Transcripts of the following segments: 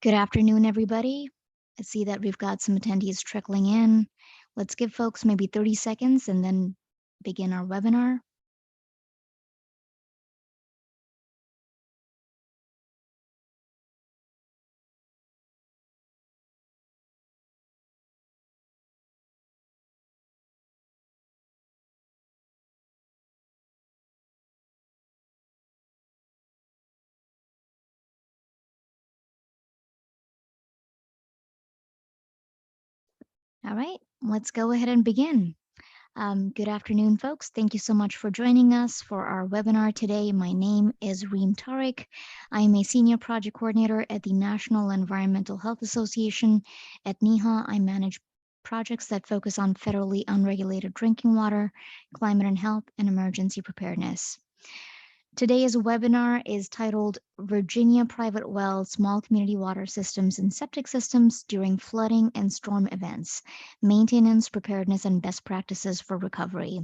Good afternoon, everybody. I see that we've got some attendees trickling in. Let's give folks maybe 30 seconds and then begin our webinar. All right, let's go ahead and begin. Good afternoon, folks. Thank you so much for joining us for our webinar today. My name is Reem Tariq. I am a Senior Project Coordinator at the National Environmental Health Association. At NEHA, I manage projects that focus on federally unregulated drinking water, climate and health, and emergency preparedness. Today's webinar is titled Virginia Private Well Small Community Water Systems and Septic Systems During Flooding and Storm Events, Maintenance, Preparedness, and Best Practices for Recovery.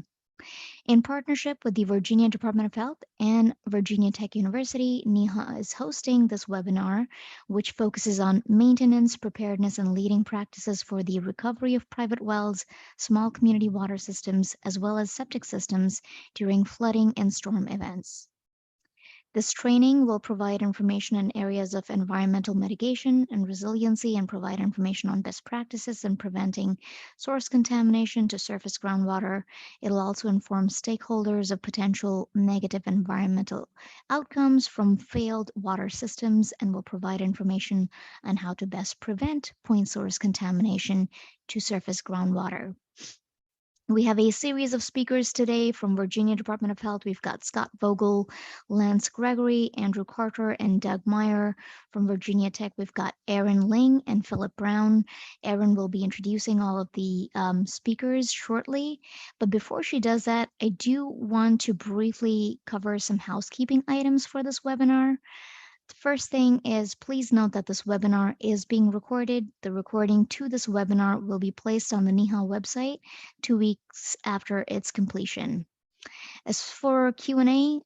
In partnership with the Virginia Department of Health and Virginia Tech University, NEHA is hosting this webinar, which focuses on maintenance, preparedness, and leading practices for the recovery of private wells, small community water systems, as well as septic systems during flooding and storm events. This training will provide information in areas of environmental mitigation and resiliency and provide information on best practices in preventing source contamination to surface groundwater. It'll also inform stakeholders of potential negative environmental outcomes from failed water systems and will provide information on how to best prevent point source contamination to surface groundwater. We have a series of speakers today from Virginia Department of Health. We've got Scott Vogel, Lance Gregory, Andrew Carter, and Doug Meyer. From Virginia Tech, we've got Erin Ling and Philip Brown. Erin will be introducing all of the speakers shortly. But before she does that, I do want to briefly cover some housekeeping items for this webinar. The first thing is, please note that this webinar is being recorded. The recording to this webinar will be placed on the NEHA website 2 weeks after its completion. As for Q&A,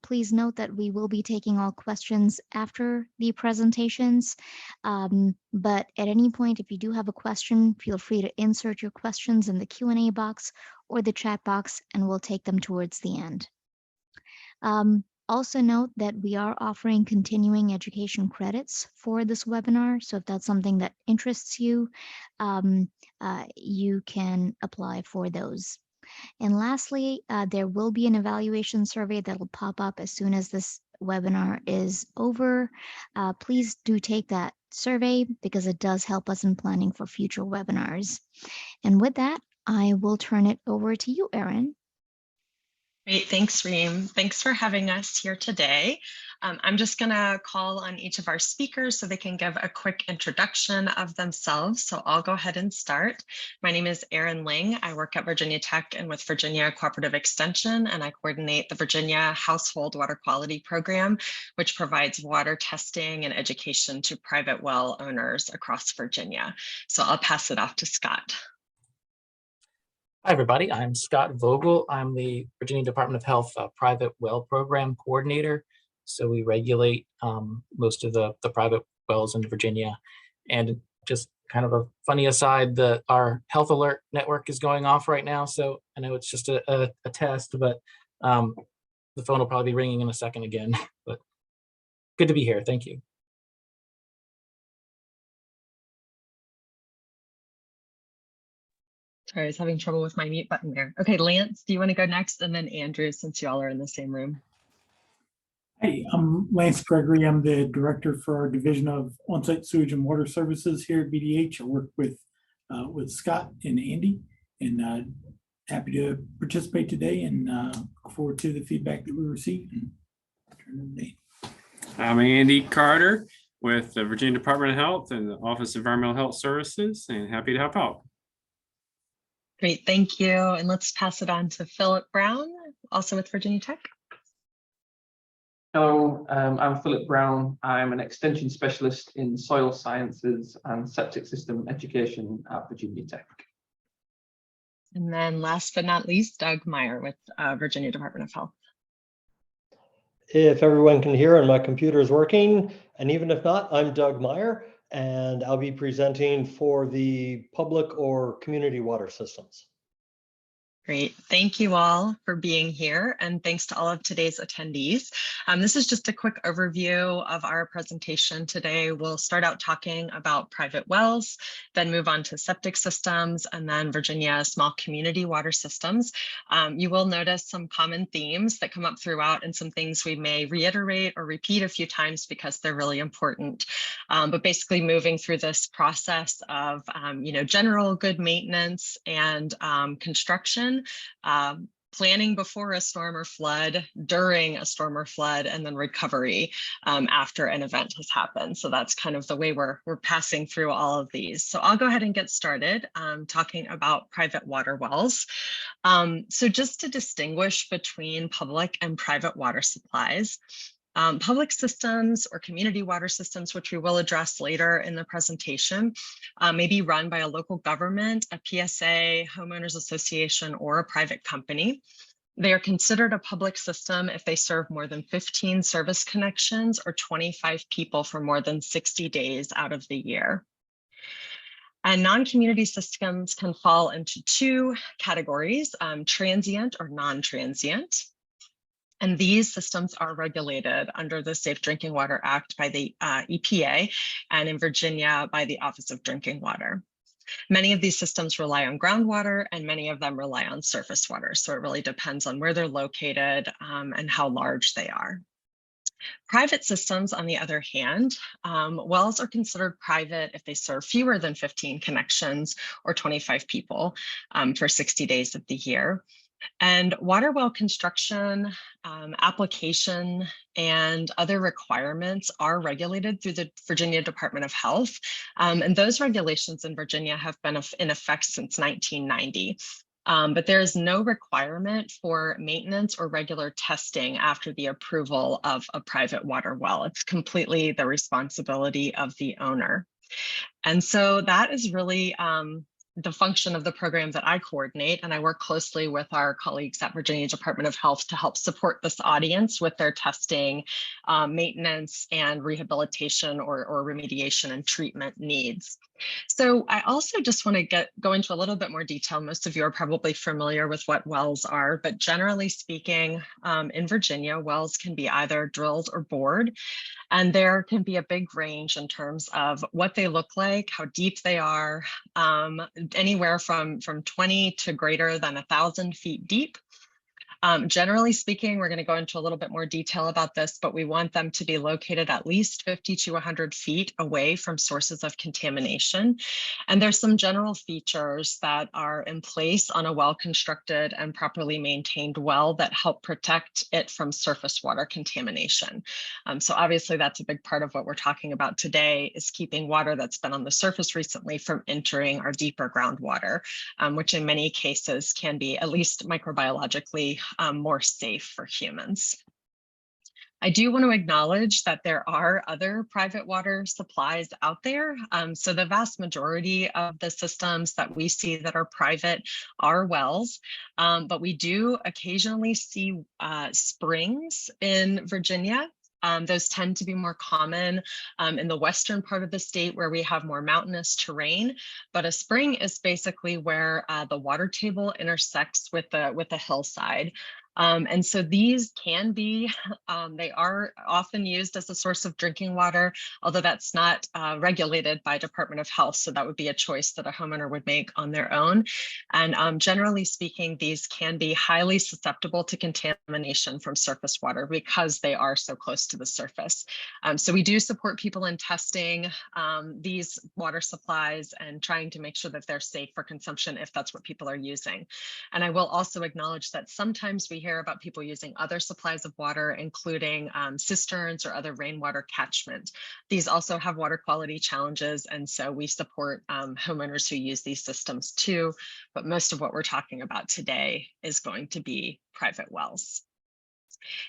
please note that we will be taking all questions after the presentations. But at any point, if you do have a question, feel free to insert your questions in the Q&A box or the chat box, and we'll take them towards the end. Also note that we are offering continuing education credits for this webinar. So if that's something that interests you, you can apply for those. And lastly, there will be an evaluation survey that will pop up as soon as this webinar is over. Please do take that survey because it does help us in planning for future webinars. And with that, I will turn it over to you, Erin. Great, thanks, Reem. Thanks for having us here today. I'm just gonna call on each of our speakers so they can give a quick introduction of themselves. So I'll go ahead and start. My name is Erin Ling. I work at Virginia Tech and with Virginia Cooperative Extension, and I coordinate the Virginia Household Water Quality Program, which provides water testing and education to private well owners across Virginia. So I'll pass it off to Scott. Hi, everybody. I'm Scott Vogel. I'm the Virginia Department of Health Private Well Program Coordinator. So we regulate most of the private wells in Virginia. And just kind of a funny aside, our health alert network is going off right now. So I know it's just a test, but the phone will probably be ringing in a second again. But good to be here. Thank you. Sorry, I was having trouble with my mute button there. Okay, Lance, do you want to go next? And then Andrew, since you all are in the same room. Hey, I'm Lance Gregory. I'm the director for our division of on-site sewage and water services here at VDH. I work with Scott and Andy, and happy to participate today, and look forward to the feedback that we receive. I'm Andy Carter with the Virginia Department of Health and the Office of Environmental Health Services, and happy to help out. Great, thank you. And let's pass it on to Philip Brown, also with Virginia Tech. Hello, I'm Philip Brown. I'm an extension specialist in soil sciences and septic system education at Virginia Tech. And then last but not least, Doug Meyer with Virginia Department of Health. If everyone can hear and my computer is working, and even if not, I'm Doug Meyer. and I'll be presenting for the public or community water systems. Great. Thank you all for being here, and thanks to all of today's attendees. This is just a quick overview of our presentation today. We'll start out talking about private wells, then move on to septic systems, and then Virginia small community water systems. You will notice some common themes that come up throughout and some things we may reiterate or repeat a few times because they're really important. But basically moving through this process of general good maintenance and construction, planning before a storm or flood, during a storm or flood, and then recovery after an event has happened. So that's kind of the way we're passing through all of these. So I'll go ahead and get started talking about private water wells. So just to distinguish between public and private water supplies, public systems or community water systems, which we will address later in the presentation, may be run by a local government, a PSA, homeowners association, or a private company. They are considered a public system if they serve more than 15 service connections or 25 people for more than 60 days out of the year. And non-community systems can fall into two categories, transient or non-transient. And these systems are regulated under the Safe Drinking Water Act by the EPA, and in Virginia by the Office of Drinking Water. Many of these systems rely on groundwater, and many of them rely on surface water. So it really depends on where they're located and how large they are. Private systems, on the other hand, wells are considered private if they serve fewer than 15 connections or 25 people for 60 days of the year. And water well construction, application, and other requirements are regulated through the Virginia Department of Health. And those regulations in Virginia have been in effect since 1990. But there is no requirement for maintenance or regular testing after the approval of a private water well. It's completely the responsibility of the owner. And so that is really the function of the program that I coordinate, and I work closely with our colleagues at Virginia Department of Health to help support this audience with their testing, maintenance, and rehabilitation or remediation and treatment needs. So I also just want to go into a little bit more detail. Most of you are probably familiar with what wells are, but generally speaking, in Virginia, wells can be either drilled or bored. And there can be a big range in terms of what they look like, how deep they are, anywhere from 20 to greater than 1,000 feet deep. Generally speaking, we're going to go into a little bit more detail about this, but we want them to be located at least 50 to 100 feet away from sources of contamination. And there's some general features that are in place on a well-constructed and properly maintained well that help protect it from surface water contamination. So obviously that's a big part of what we're talking about today, is keeping water that's been on the surface recently from entering our deeper groundwater, which in many cases can be at least microbiologically more safe for humans. I do want to acknowledge that there are other private water supplies out there. So the vast majority of the systems that we see that are private are wells, but we do occasionally see springs in Virginia. Those tend to be more common in the western part of the state where we have more mountainous terrain. But a spring is basically where the water table intersects with the hillside. And so these can be, they are often used as a source of drinking water, although that's not regulated by Department of Health. So that would be a choice that a homeowner would make on their own. And generally speaking, these can be highly susceptible to contamination from surface water because they are so close to the surface. So we do support people in testing these water supplies and trying to make sure that they're safe for consumption if that's what people are using. And I will also acknowledge that sometimes we hear about people using other supplies of water, including cisterns or other rainwater catchment. These also have water quality challenges, and so we support homeowners who use these systems too. But most of what we're talking about today is going to be private wells.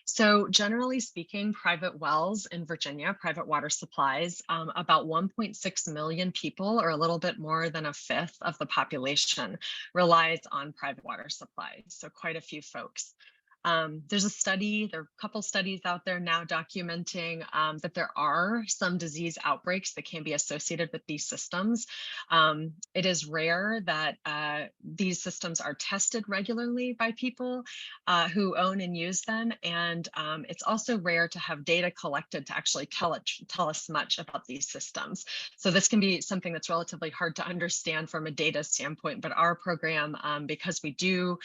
So generally speaking, private wells in Virginia, private water supplies, about 1.6 million people, or a little bit more than a fifth of the population, relies on private water supplies. So quite a few folks. There's a study, there are a couple studies out there now documenting that there are some disease outbreaks that can be associated with these systems. It is rare that these systems are tested regularly by people who own and use them. And it's also rare to have data collected to actually tell us much about these systems. So this can be something that's relatively hard to understand from a data standpoint, but our program, because we do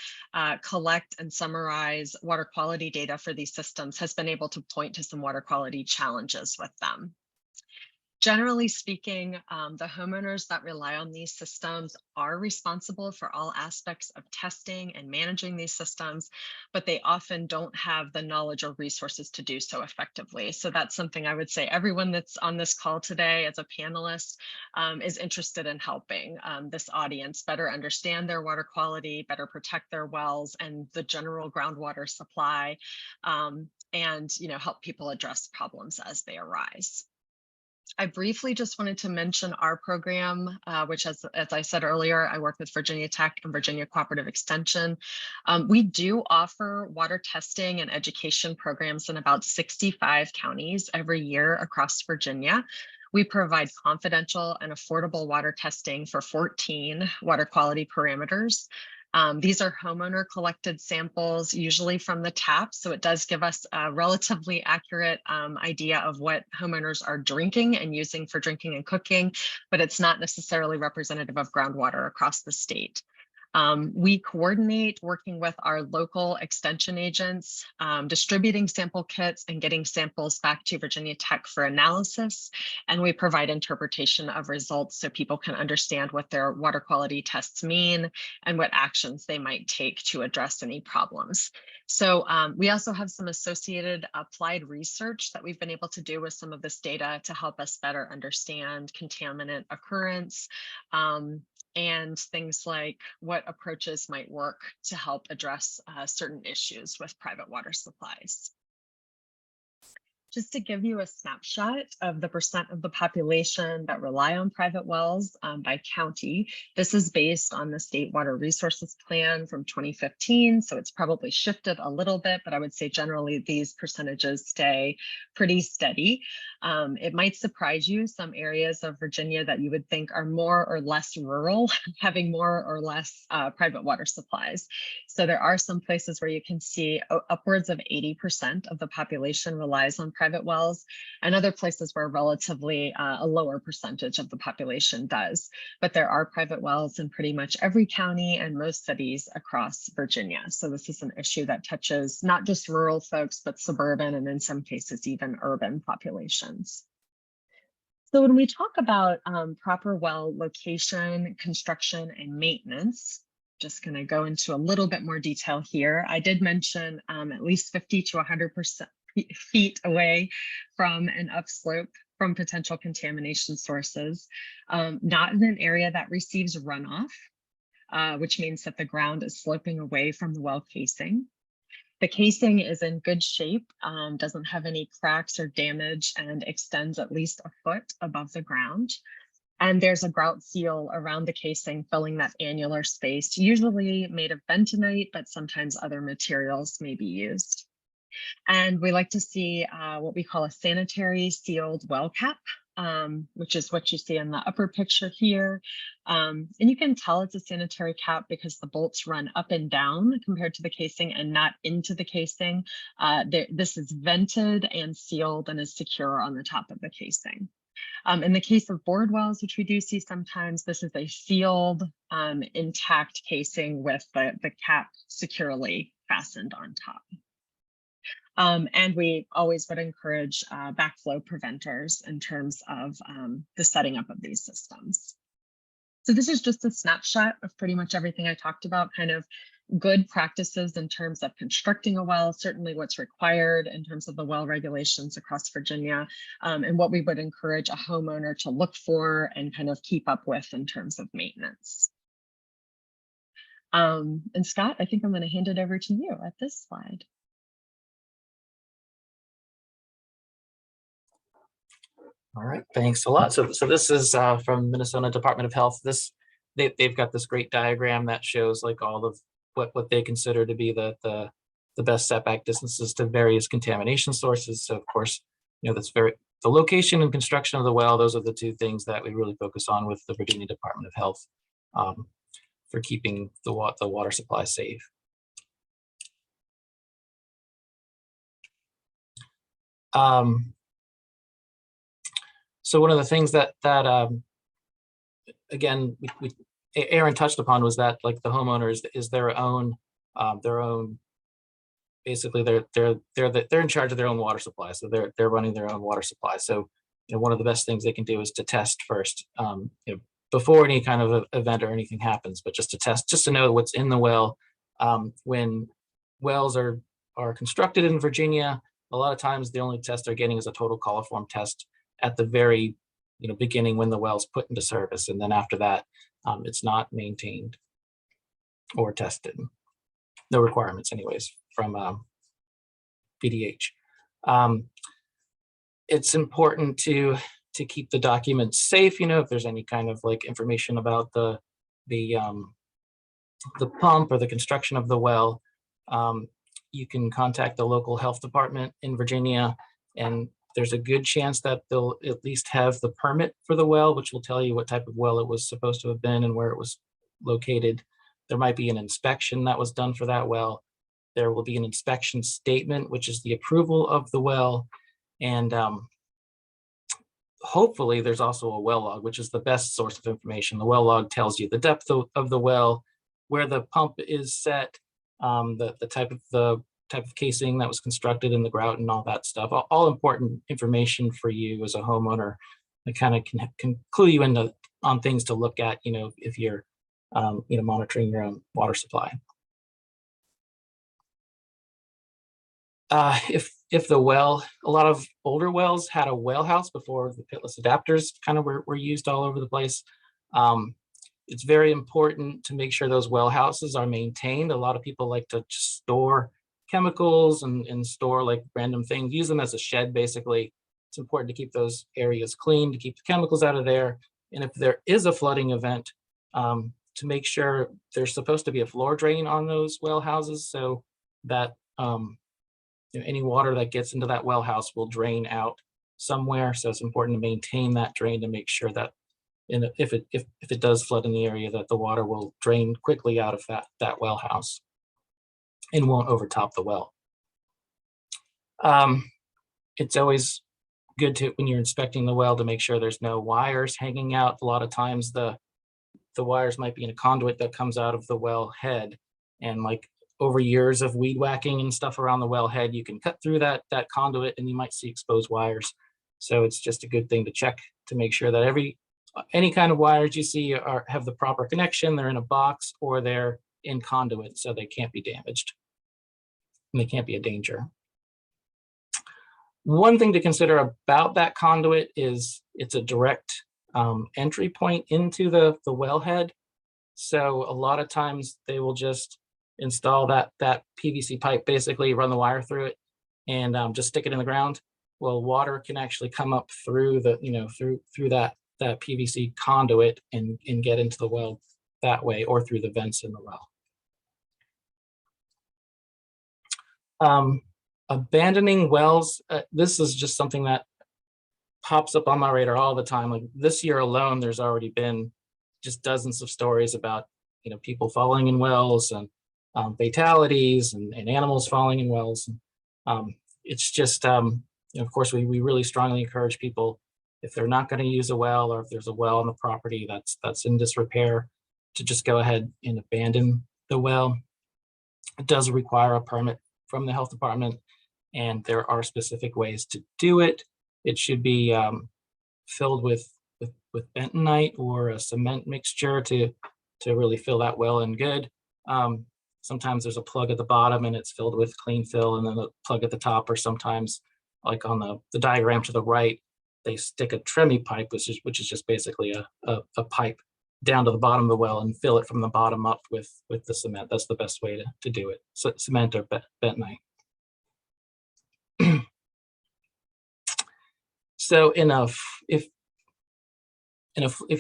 collect and summarize water quality data for these systems, has been able to point to some water quality challenges with them. Generally speaking, the homeowners that rely on these systems are responsible for all aspects of testing and managing these systems, but they often don't have the knowledge or resources to do so effectively. So that's something I would say everyone that's on this call today as a panelist is interested in helping this audience better understand their water quality, better protect their wells and the general groundwater supply, and help people address problems as they arise. I briefly just wanted to mention our program, which as I said earlier, I work with Virginia Tech and Virginia Cooperative Extension. We do offer water testing and education programs in about 65 counties every year across Virginia. We provide confidential and affordable water testing for 14 water quality parameters. These are homeowner collected samples, usually from the tap. So it does give us a relatively accurate idea of what homeowners are drinking and using for drinking and cooking, but it's not necessarily representative of groundwater across the state. We coordinate working with our local extension agents, distributing sample kits and getting samples back to Virginia Tech for analysis. And we provide interpretation of results so people can understand what their water quality tests mean and what actions they might take to address any problems. So we also have some associated applied research that we've been able to do with some of this data to help us better understand contaminant occurrence, and things like what approaches might work to help address certain issues with private water supplies. Just to give you a snapshot of the percent of the population that rely on private wells by county, this is based on the State Water Resources Plan from 2015. So it's probably shifted a little bit, but I would say generally these percentages stay pretty steady. It might surprise you, some areas of Virginia that you would think are more or less rural, having more or less private water supplies. So there are some places where you can see upwards of 80% of the population relies on private wells, and other places where relatively a lower percentage of the population does. But there are private wells in pretty much every county and most cities across Virginia. So this is an issue that touches not just rural folks, but suburban and in some cases even urban populations. So when we talk about proper well location, construction, and maintenance, just going to go into a little bit more detail here. I did mention at least 50 to 100% feet away from an upslope from potential contamination sources, not in an area that receives runoff, which means that the ground is sloping away from the well casing. The casing is in good shape, doesn't have any cracks or damage, and extends at least a foot above the ground. And there's a grout seal around the casing filling that annular space, usually made of bentonite, but sometimes other materials may be used. And we like to see what we call a sanitary sealed well cap, which is what you see in the upper picture here. And you can tell it's a sanitary cap because the bolts run up and down compared to the casing and not into the casing. This is vented and sealed and is secure on the top of the casing. In the case of board wells, which we do see sometimes, this is a sealed, intact casing with the cap securely fastened on top. And we always would encourage backflow preventers in terms of the setting up of these systems. So this is just a snapshot of pretty much everything I talked about, kind of good practices in terms of constructing a well, certainly what's required in terms of the well regulations across Virginia, and what we would encourage a homeowner to look for and kind of keep up with in terms of maintenance. And Scott, I think I'm going to hand it over to you at this slide. All right, thanks a lot. So this is from Minnesota Department of Health. They've got this great diagram that shows like all of what they consider to be the the best setback distances to various contamination sources. So of course, that's the location and construction of the well. Those are the two things that we really focus on with the Virginia Department of Health for keeping the water supply safe. So one of the things that again, Aaron touched upon was that like the homeowners is their own basically they're in charge of their own water supply. So they're running their own water supply. So one of the best things they can do is to test first, before any kind of event or anything happens, but just to test, just to know what's in the well. When wells are constructed in Virginia, a lot of times the only test they're getting is a total coliform test at the very beginning when the well's put into service, and then after that it's not maintained or tested. No requirements anyways from VDH. It's important to keep the documents safe. If there's any kind of like information about the pump or the construction of the well, you can contact the local health department in Virginia, and there's a good chance that they'll at least have the permit for the well, which will tell you what type of well it was supposed to have been and where it was located. There might be an inspection that was done for that well. There will be an inspection statement, which is the approval of the well. And hopefully there's also a well log, which is the best source of information. The well log tells you the depth of the well, where the pump is set, the type of casing that was constructed in the grout and all that stuff. All important information for you as a homeowner that kind of can clue you into on things to look at, if you're monitoring your own water supply. If the well, a lot of older wells had a well house before the pitless adapters kind of were used all over the place. It's very important to make sure those well houses are maintained. A lot of people like to just store chemicals and store like random things, use them as a shed basically. It's important to keep those areas clean, to keep the chemicals out of there. And if there is a flooding event, to make sure there's supposed to be a floor drain on those well houses so that any water that gets into that well house will drain out somewhere. So it's important to maintain that drain to make sure that if it does flood in the area, that the water will drain quickly out of that well house and won't overtop the well. It's always good to, when you're inspecting the well, to make sure there's no wires hanging out. A lot of times the wires might be in a conduit that comes out of the well head, and like over years of weed whacking and stuff around the well head, you can cut through that conduit and you might see exposed wires. So it's just a good thing to check to make sure that any kind of wires you see have the proper connection, they're in a box or they're in conduit, so they can't be damaged and they can't be a danger. One thing to consider about that conduit is it's a direct entry point into the wellhead. So a lot of times they will just install that PVC pipe, basically run the wire through it and just stick it in the ground. Well, water can actually come up through through that PVC conduit and get into the well that way, or through the vents in the well. Abandoning wells, this is just something that pops up on my radar all the time. Like this year alone, there's already been just dozens of stories about people falling in wells and fatalities and animals falling in wells. It's just of course we really strongly encourage people, if they're not going to use a well, or if there's a well on the property that's in disrepair, to just go ahead and abandon the well. It does require a permit from the health department, and there are specific ways to do it. It should be filled with bentonite or a cement mixture to really fill that well in good. Sometimes there's a plug at the bottom and it's filled with clean fill, and then the plug at the top, or sometimes like on the diagram to the right, they stick a tremie pipe, which is just basically a pipe down to the bottom of the well and fill it from the bottom up with the cement. That's the best way to do it. So cement or bentonite. So if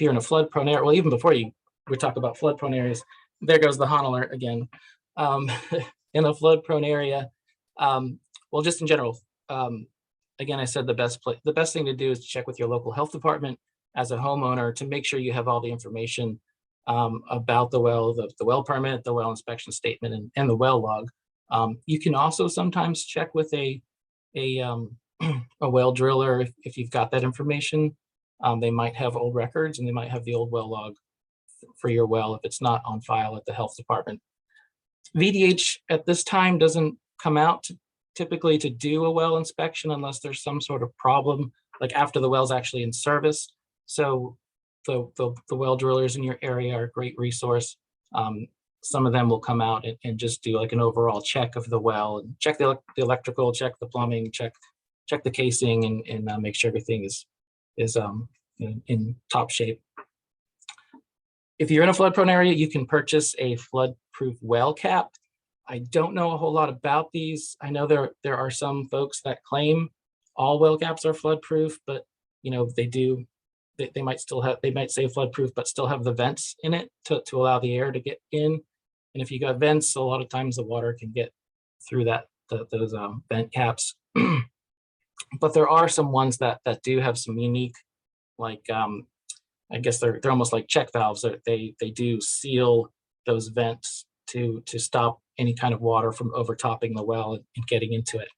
you're in a flood prone area, well, even before we talk about flood prone areas, there goes the HON alert again. in a flood prone area, well, just in general, again, I said the best thing to do is to check with your local health department as a homeowner to make sure you have all the information about the well, the well permit, the well inspection statement, and the well log. You can also sometimes check with a a well driller if you've got that information. They might have old records and they might have the old well log for your well if it's not on file at the health department. VDH at this time doesn't come out typically to do a well inspection unless there's some sort of problem, like after the well's actually in service. So the well drillers in your area are a great resource. Some of them will come out and just do like an overall check of the well and check the electrical, check the plumbing, check the casing, and make sure everything is in top shape. If you're in a flood prone area, you can purchase a flood proof well cap. I don't know a whole lot about these. I know there are some folks that claim all well caps are flood proof, but they might say flood proof, but still have the vents in it to allow the air to get in. And if you got vents, a lot of times the water can get through those vent caps. But there are some ones that do have some unique, like I guess they're almost like check valves. They do seal those vents to stop any kind of water from overtopping the well and getting into it.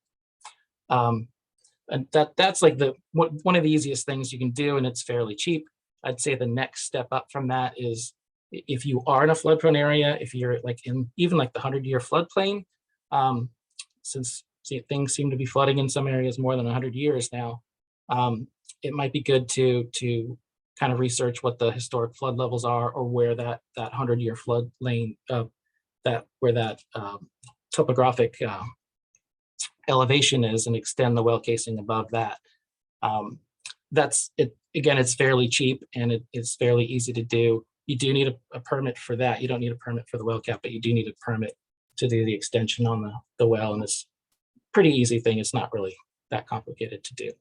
And that's like one of the easiest things you can do, and it's fairly cheap. I'd say the next step up from that is if you are in a flood prone area, if you're like in even like the 100-year floodplain, since things seem to be flooding in some areas more than 100 years now, it might be good to kind of research what the historic flood levels are, or where that 100-year flood lane, where that topographic elevation is, and extend the well casing above that. That's it. Again, it's fairly cheap and it's fairly easy to do. You do need a permit for that. You don't need a permit for the well cap, but you do need a permit to do the extension on the well, and it's a pretty easy thing. It's not really that complicated to do.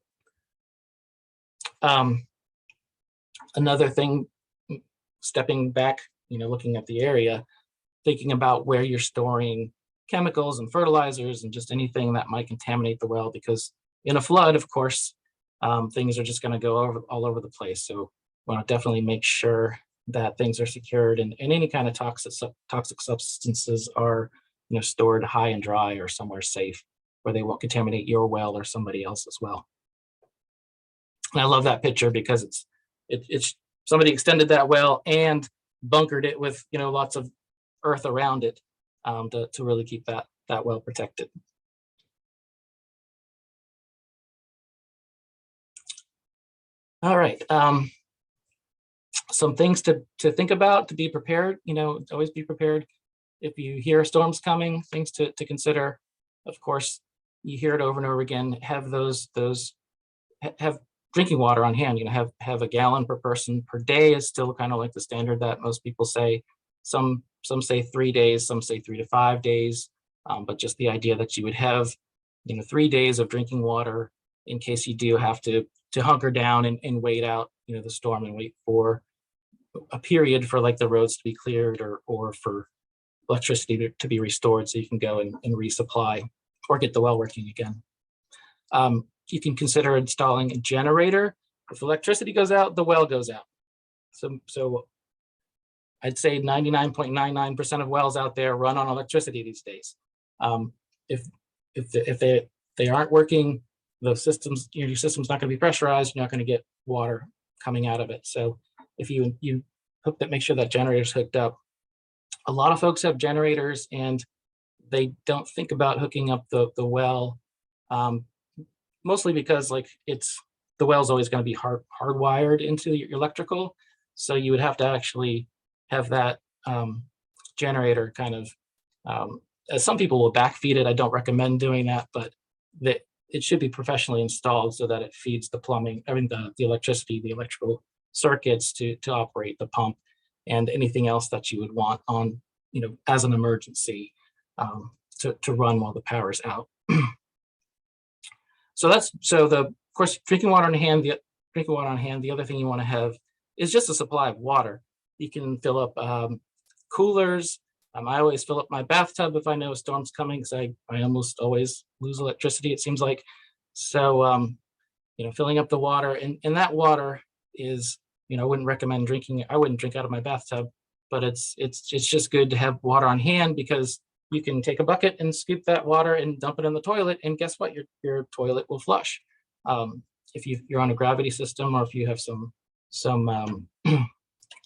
Another thing, stepping back, looking at the area, thinking about where you're storing chemicals and fertilizers and just anything that might contaminate the well, because in a flood, of course, things are just going to go all over the place. So we want to definitely make sure that things are secured, and any kind of toxic substances are stored high and dry or somewhere safe where they won't contaminate your well or somebody else's well. And I love that picture because it's somebody extended that well and bunkered it with lots of earth around it to really keep that well protected. All right, some things to think about, to be prepared. Always be prepared. If you hear storms coming, things to consider. Of course, you hear it over and over again. Have have drinking water on hand. Have a gallon per person per day is still kind of like the standard that most people say. Some say 3 days, some say 3 to 5 days, but just the idea that you would have 3 days of drinking water in case you do have to hunker down and wait out the storm and wait for a period for like the roads to be cleared or for electricity to be restored, so you can go and resupply or get the well working again. You can consider installing a generator. If electricity goes out, the well goes out. So I'd say 99.99% of wells out there run on electricity these days. If they aren't working, the systems, your system's not going to be pressurized. You're not going to get water coming out of it. So if you make sure that generator's hooked up. A lot of folks have generators and they don't think about hooking up the well, mostly because the well's always going to be hardwired into your electrical. So you would have to actually have that generator kind of, as some people will backfeed it. I don't recommend doing that, but it should be professionally installed so that it feeds the plumbing, the electricity, the electrical circuits to operate the pump and anything else that you would want on, as an emergency to run while the power's out. Of course, drinking water on hand. The other thing you want to have is just a supply of water. You can fill up coolers. I always fill up my bathtub if I know a storm's coming, because I almost always lose electricity, it seems like. So, filling up the water, and that water is, I wouldn't recommend drinking. I wouldn't drink out of my bathtub, but it's just good to have water on hand, because you can take a bucket and scoop that water and dump it in the toilet, and guess what? Your toilet will flush. If you're on a gravity system, or if you have some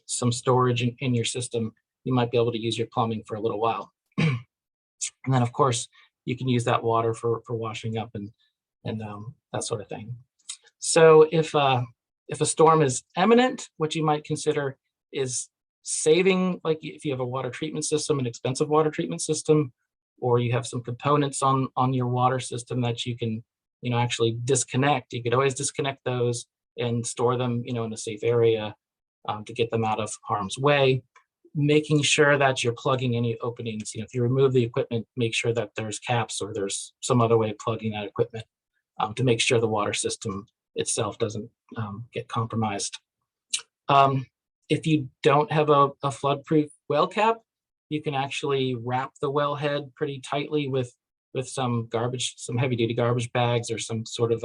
some storage in your system, you might be able to use your plumbing for a little while. And then, of course, you can use that water for washing up and that sort of thing. So if a storm is imminent, what you might consider is saving, like if you have a water treatment system, an expensive water treatment system, or you have some components on your water system that you can, actually disconnect. You could always disconnect those and store them, in a safe area, to get them out of harm's way. Making sure that you're plugging any openings. If you remove the equipment, make sure that there's caps or there's some other way of plugging that equipment, to make sure the water system itself doesn't get compromised. If you don't have a flood-proof well cap, you can actually wrap the wellhead pretty tightly with some heavy-duty garbage bags, or some sort of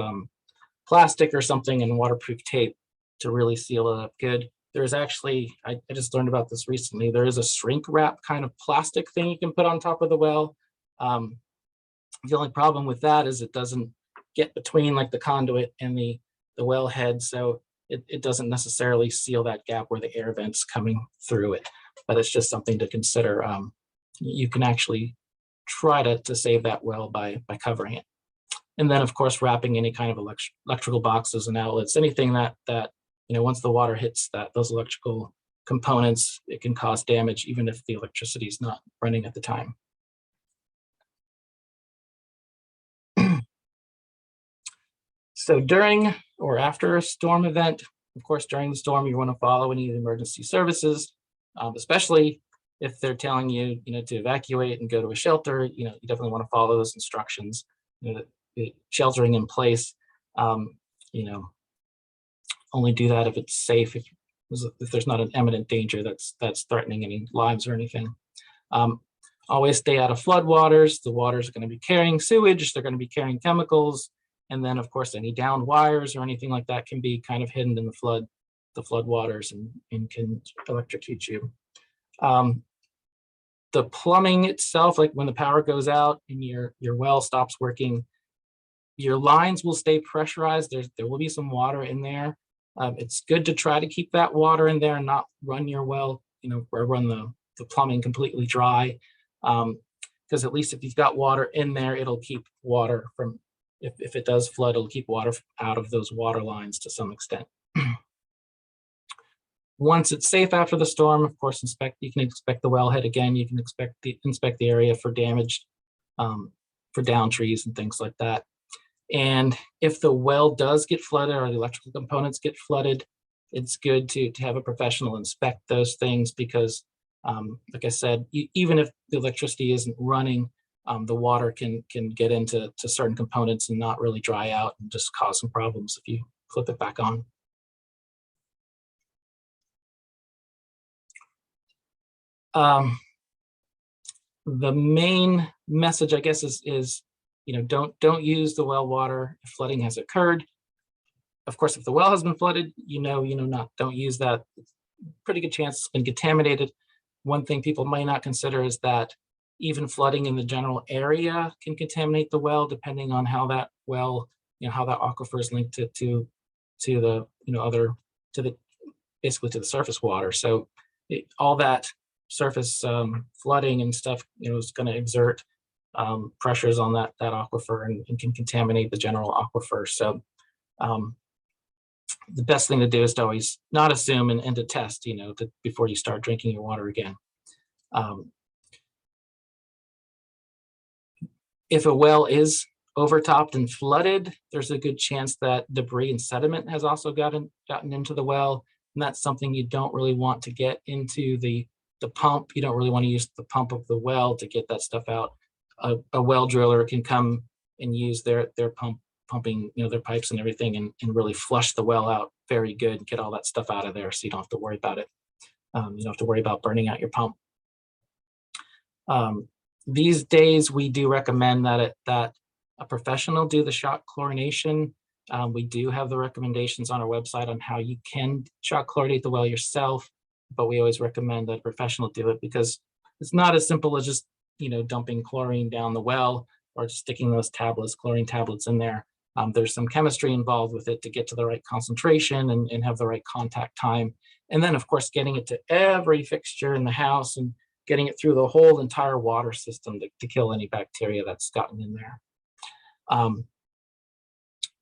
plastic or something, and waterproof tape to really seal it up good. There's actually, I just learned about this recently, there is a shrink wrap kind of plastic thing you can put on top of the well. The only problem with that is it doesn't get between like the conduit and the wellhead, so it doesn't necessarily seal that gap where the air vent's coming through it. But it's just something to consider. You can actually try to save that well by covering it. And then, of course, wrapping any kind of electrical boxes and outlets, anything that once the water hits those electrical components, it can cause damage even if the electricity is not running at the time. So during or after a storm event, of course, during the storm, you want to follow any of the emergency services, especially if they're telling you, to evacuate and go to a shelter. You definitely want to follow those instructions. Sheltering in place, only do that if it's safe, if there's not an imminent danger that's threatening any lives or anything. Always stay out of flood waters. The waters are going to be carrying sewage, they're going to be carrying chemicals, and then, of course, any downed wires or anything like that can be kind of hidden in the flood waters and can electrocute you. The plumbing itself, like when the power goes out and your well stops working, your lines will stay pressurized. There will be some water in there. It's good to try to keep that water in there and not run your well, or run the plumbing completely dry. Because at least if you've got water in there, it'll keep water from, if it does flood, it'll keep water out of those water lines to some extent. Once it's safe after the storm, of course, you can inspect the wellhead again. You can inspect the area for damage, for down trees and things like that. And if the well does get flooded or the electrical components get flooded, it's good to have a professional inspect those things, because, like I said, even if the electricity isn't running, the water can get into certain components and not really dry out and just cause some problems if you flip it back on. The main message, I guess, is don't use the well water if flooding has occurred. Of course, if the well has been flooded, don't use that. Pretty good chance it's been contaminated. One thing people might not consider is that even flooding in the general area can contaminate the well, depending on how that well, how that aquifer is linked to the basically to the surface water. So all that surface flooding and stuff, is going to exert pressures on that aquifer and can contaminate the general aquifer. So the best thing to do is to always not assume and to test, before you start drinking your water again. If a well is overtopped and flooded, there's a good chance that debris and sediment has also gotten into the well, and that's something you don't really want to get into the pump. You don't really want to use the pump of the well to get that stuff out. A well driller can come and use their pumping, their pipes and everything, and really flush the well out very good and get all that stuff out of there, so you don't have to worry about it. You don't have to worry about burning out your pump. These days, we do recommend that a professional do the shock chlorination. We do have the recommendations on our website on how you can shock chlorinate the well yourself, but we always recommend that a professional do it because it's not as simple as just, dumping chlorine down the well or just sticking those tablets, chlorine tablets in there. There's some chemistry involved with it to get to the right concentration and have the right contact time. And then, of course, getting it to every fixture in the house and getting it through the whole entire water system to kill any bacteria that's gotten in there.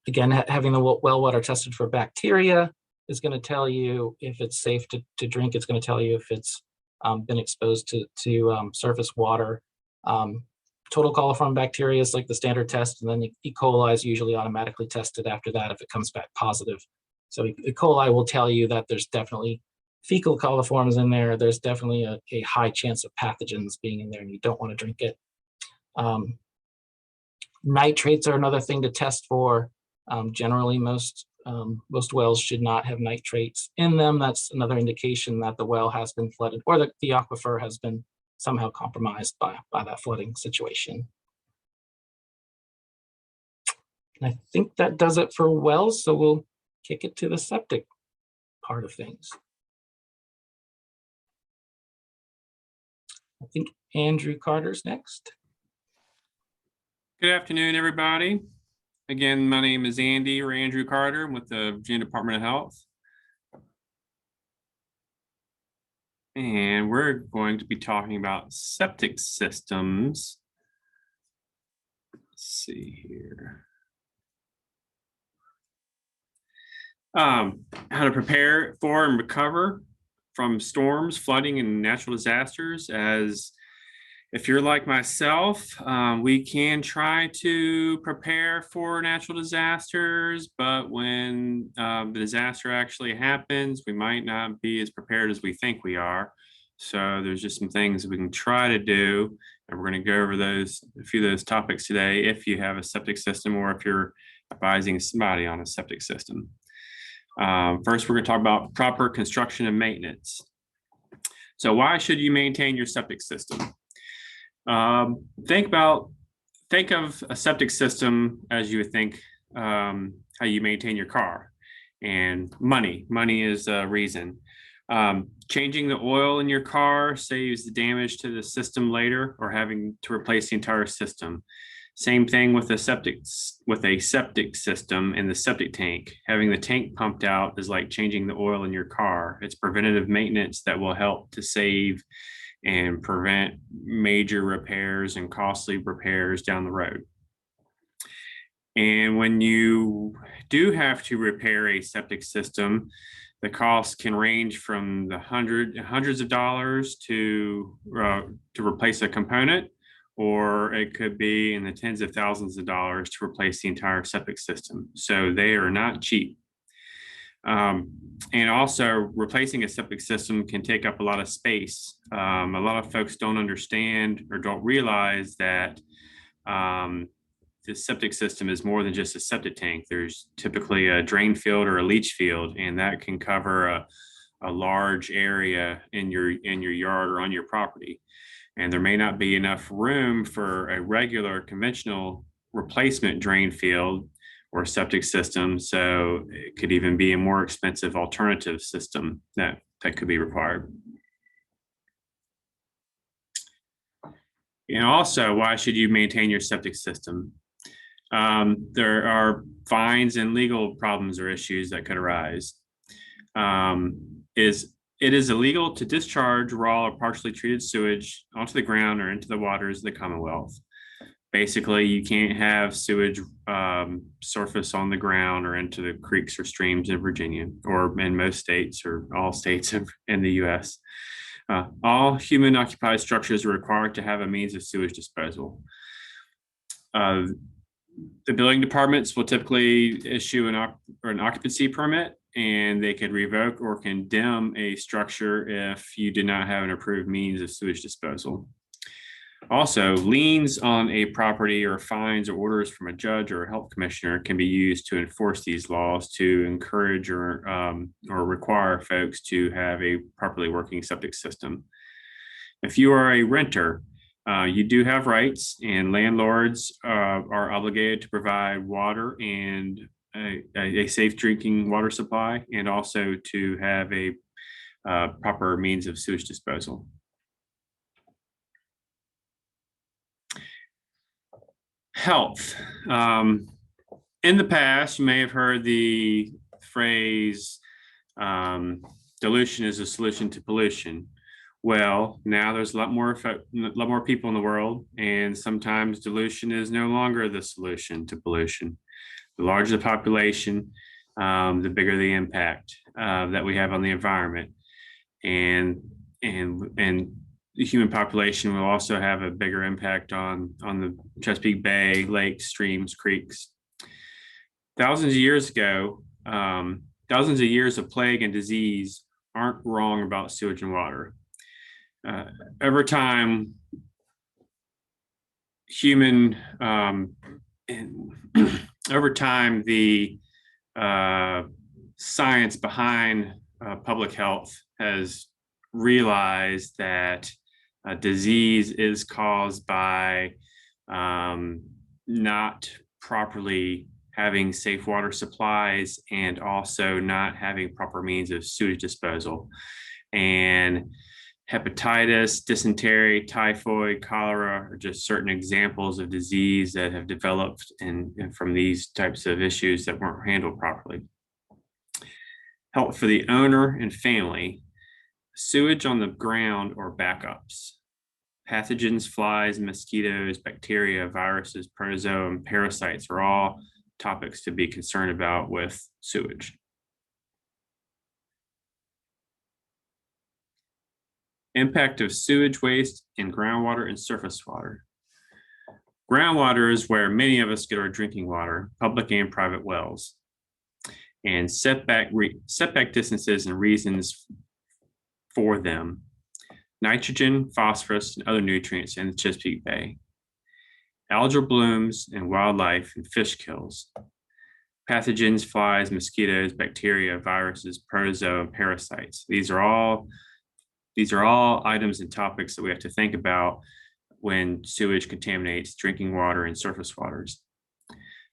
Again, having the well water tested for bacteria is going to tell you if it's safe to drink. It's going to tell you if it's been exposed to surface water. Total coliform bacteria is like the standard test, and then E. coli is usually automatically tested after that if it comes back positive. So E. coli will tell you that there's definitely fecal coliforms in there. There's definitely a high chance of pathogens being in there, and you don't want to drink it. Nitrates are another thing to test for. Generally, most wells should not have nitrates in them. That's another indication that the well has been flooded or that the aquifer has been somehow compromised by that flooding situation. And I think that does it for wells, so we'll kick it to the septic part of things. I think Andrew Carter's next. Good afternoon, everybody. Again, my name is Andy or Andrew Carter. I'm with the Virginia Department of Health. And we're going to be talking about septic systems. Let's see here. How to prepare for and recover from storms, flooding, and natural disasters. As if you're like myself, we can try to prepare for natural disasters, but when the disaster actually happens, we might not be as prepared as we think we are. So there's just some things we can try to do, and we're going to go over a few of those topics today if you have a septic system or if you're advising somebody on a septic system. First, we're going to talk about proper construction and maintenance. So why should you maintain your septic system? Think of a septic system as you would think how you maintain your car. And money is a reason. Changing the oil in your car saves the damage to the system later or having to replace the entire system. Same thing with a septic system in the septic tank. Having the tank pumped out is like changing the oil in your car. It's preventative maintenance that will help to save and prevent major repairs and costly repairs down the road. And when you do have to repair a septic system, the cost can range from the hundreds of dollars to replace a component, or it could be in the tens of thousands of dollars to replace the entire septic system. So they are not cheap. And also replacing a septic system can take up a lot of space. A lot of folks don't understand or don't realize that the septic system is more than just a septic tank. There's typically a drain field or a leach field, and that can cover a large area in your yard or on your property. And there may not be enough room for a regular conventional replacement drain field or septic system. So it could even be a more expensive alternative system that could be required. And also, why should you maintain your septic system? There are fines and legal problems or issues that could arise. It is illegal to discharge raw or partially treated sewage onto the ground or into the waters of the Commonwealth. Basically, you can't have sewage surface on the ground or into the creeks or streams in Virginia or in most states or all states in the U.S. All human occupied structures are required to have a means of sewage disposal. The building departments will typically issue an occupancy permit, and they could revoke or condemn a structure if you did not have an approved means of sewage disposal. Also, liens on a property or fines or orders from a judge or a health commissioner can be used to enforce these laws to encourage or require folks to have a properly working septic system. If you are a renter, You do have rights, and landlords are obligated to provide water and a safe drinking water supply, and also to have a proper means of sewage disposal. Health. In the past, you may have heard the phrase, dilution is a solution to pollution. Well, now there's a lot more people in the world, and sometimes dilution is no longer the solution to pollution. The larger the population, the bigger the impact that we have on the environment, and the human population will also have a bigger impact on the Chesapeake Bay, lakes, streams, creeks. Thousands of years ago, thousands of years of plague and disease aren't wrong about sewage and water. Over time, the science behind public health has realized that disease is caused by not properly having safe water supplies and also not having proper means of sewage disposal. And hepatitis, dysentery, typhoid, cholera are just certain examples of disease that have developed and from these types of issues that weren't handled properly. Health for the owner and family. Sewage on the ground or backups. Pathogens, flies, mosquitoes, bacteria, viruses, protozoa, and parasites are all topics to be concerned about with sewage. Impact of sewage waste in groundwater and surface water. Groundwater is where many of us get our drinking water, public and private wells. And setback distances and reasons for them. Nitrogen, phosphorus, and other nutrients in the Chesapeake Bay. Algal blooms and wildlife and fish kills. Pathogens, flies, mosquitoes, bacteria, viruses, protozoa, and parasites. These are all items and topics that we have to think about when sewage contaminates drinking water and surface waters.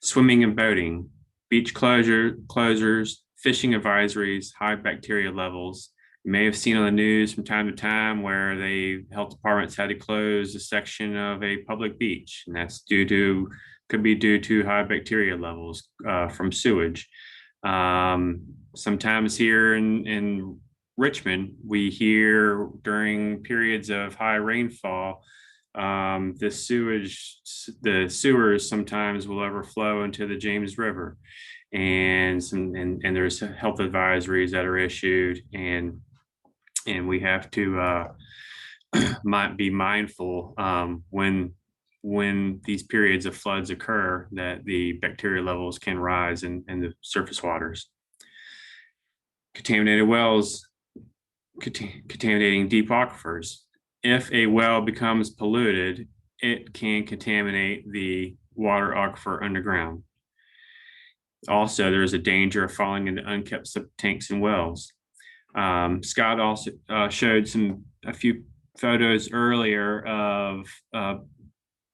Swimming and boating, beach closures, fishing advisories, high bacteria levels. You may have seen on the news from time to time where the health departments had to close a section of a public beach, and that's could be due to high bacteria levels from sewage. Sometimes here in Richmond, we hear during periods of high rainfall, the sewers sometimes will overflow into the James River, and there's health advisories that are issued, and we have to be mindful when these periods of floods occur that the bacteria levels can rise in the surface waters. Contaminated wells, contaminating deep aquifers. If a well becomes polluted, it can contaminate the water aquifer underground. Also, there's a danger of falling into unkept septic tanks and wells. Scott also showed a few photos earlier of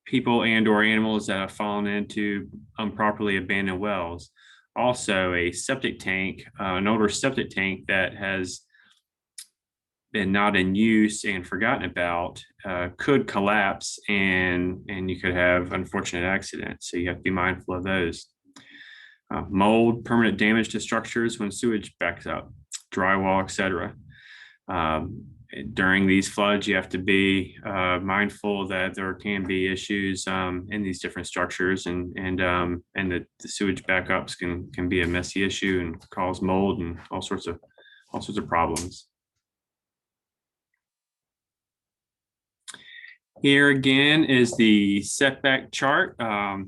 people and or animals that have fallen into improperly abandoned wells. Also, a septic tank, an older septic tank that has been not in use and forgotten about could collapse, and you could have unfortunate accidents. So you have to be mindful of those. Mold, permanent damage to structures when sewage backs up, drywall, etc. During these floods, you have to be mindful that there can be issues in these different structures, and the sewage backups can be a messy issue and cause mold and all sorts of problems. Here again is the setback chart.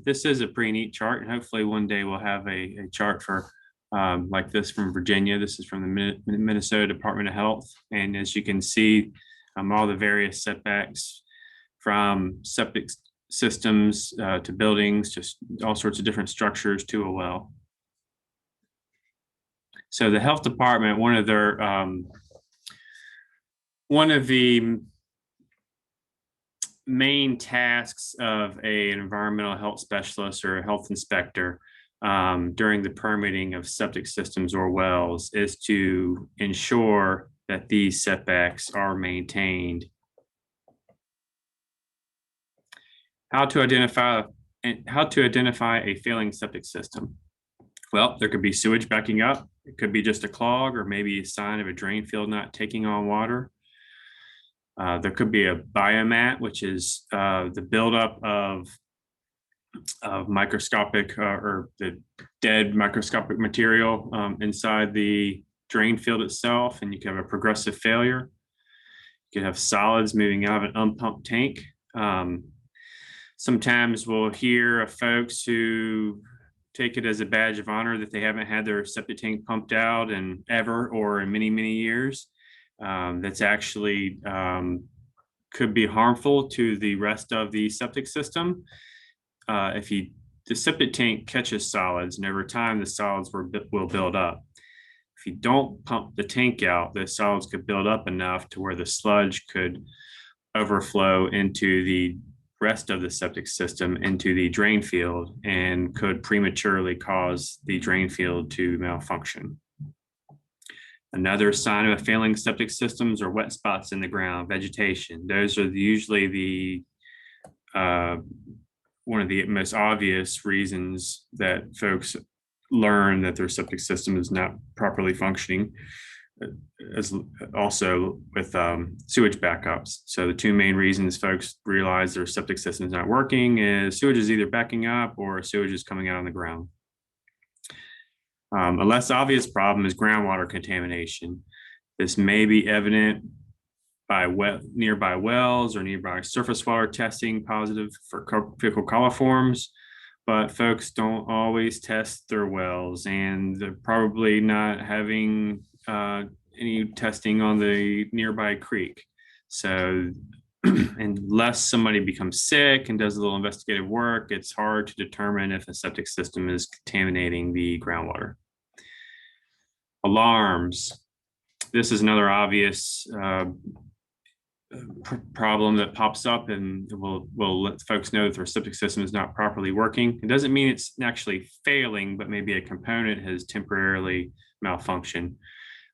This is a pretty neat chart, and hopefully one day we'll have a chart for like this from Virginia. This is from the Minnesota Department of Health. And as you can see, all the various setbacks from septic systems to buildings, just all sorts of different structures to a well. So the health department, one of the main tasks of an environmental health specialist or a health inspector during the permitting of septic systems or wells is to ensure that these setbacks are maintained. How to identify a failing septic system? Well, there could be sewage backing up. It could be just a clog or maybe a sign of a drain field not taking on water. There could be a biomat, which is the buildup of microscopic or the dead microscopic material inside the drain field itself, and you can have a progressive failure. You could have solids moving out of an unpumped tank. Sometimes we'll hear of folks who take it as a badge of honor that they haven't had their septic tank pumped out in ever or in many, many years. That's actually could be harmful to the rest of the septic system. The septic tank catches solids, and over time the solids will build up. If you don't pump the tank out, the solids could build up enough to where the sludge could overflow into the rest of the septic system into the drain field and could prematurely cause the drain field to malfunction. Another sign of a failing septic systems are wet spots in the ground, vegetation. Those are usually one of the most obvious reasons that folks learn that their septic system is not properly functioning, as also with sewage backups. So the two main reasons folks realize their septic system is not working is sewage is either backing up or sewage is coming out on the ground. A less obvious problem is groundwater contamination. This may be evident by nearby wells or nearby surface water testing positive for fecal coliforms, but folks don't always test their wells, and they're probably not having any testing on the nearby creek. So unless somebody becomes sick and does a little investigative work, it's hard to determine if a septic system is contaminating the groundwater. Alarms. This is another obvious problem that pops up, and will let folks know that their septic system is not properly working. It doesn't mean it's actually failing, but maybe a component has temporarily malfunctioned.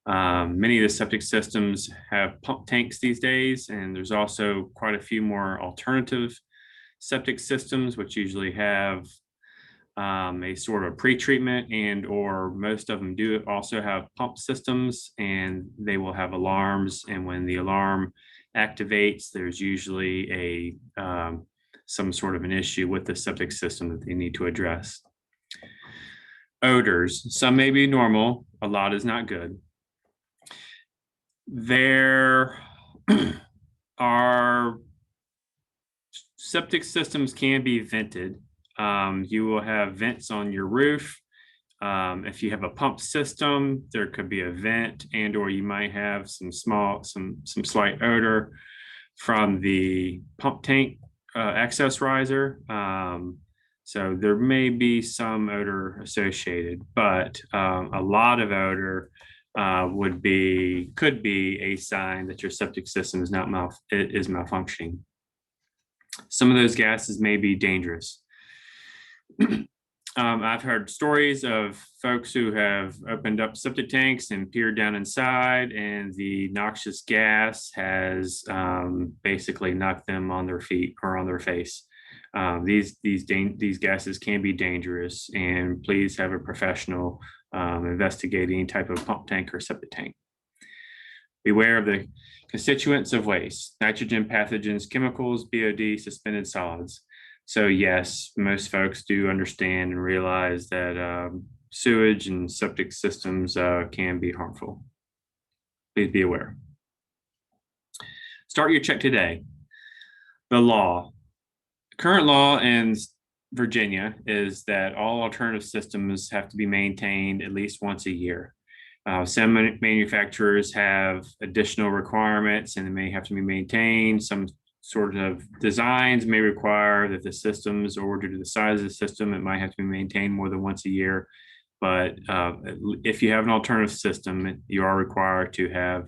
Many of the septic systems have pump tanks these days, and there's also quite a few more alternative septic systems, which usually have a sort of pre-treatment, and or most of them do also have pump systems, and they will have alarms. And when the alarm activates, there's usually some sort of an issue with the septic system that they need to address. Odors. Some may be normal. A lot is not good. There are septic systems can be vented. You will have vents on your roof. If you have a pump system, there could be a vent, and or you might have some slight odor from the pump tank access riser. So there may be some odor associated, but a lot of odor could be a sign that your septic system is malfunctioning. Some of those gases may be dangerous. I've heard stories of folks who have opened up septic tanks and peered down inside, and the noxious gas has basically knocked them on their feet or on their face. These gases can be dangerous, and please have a professional investigate any type of pump tank or septic tank. Beware of the constituents of waste: nitrogen, pathogens, chemicals, BOD, suspended solids. So yes, most folks do understand and realize that sewage and septic systems can be harmful. Please be aware. Start your check today. The law. Current law in Virginia is that all alternative systems have to be maintained at least once a year. Some manufacturers have additional requirements, and they may have to be maintained. Some sort of designs may require that the systems, or due to the size of the system, it might have to be maintained more than once a year. But if you have an alternative system, you are required to have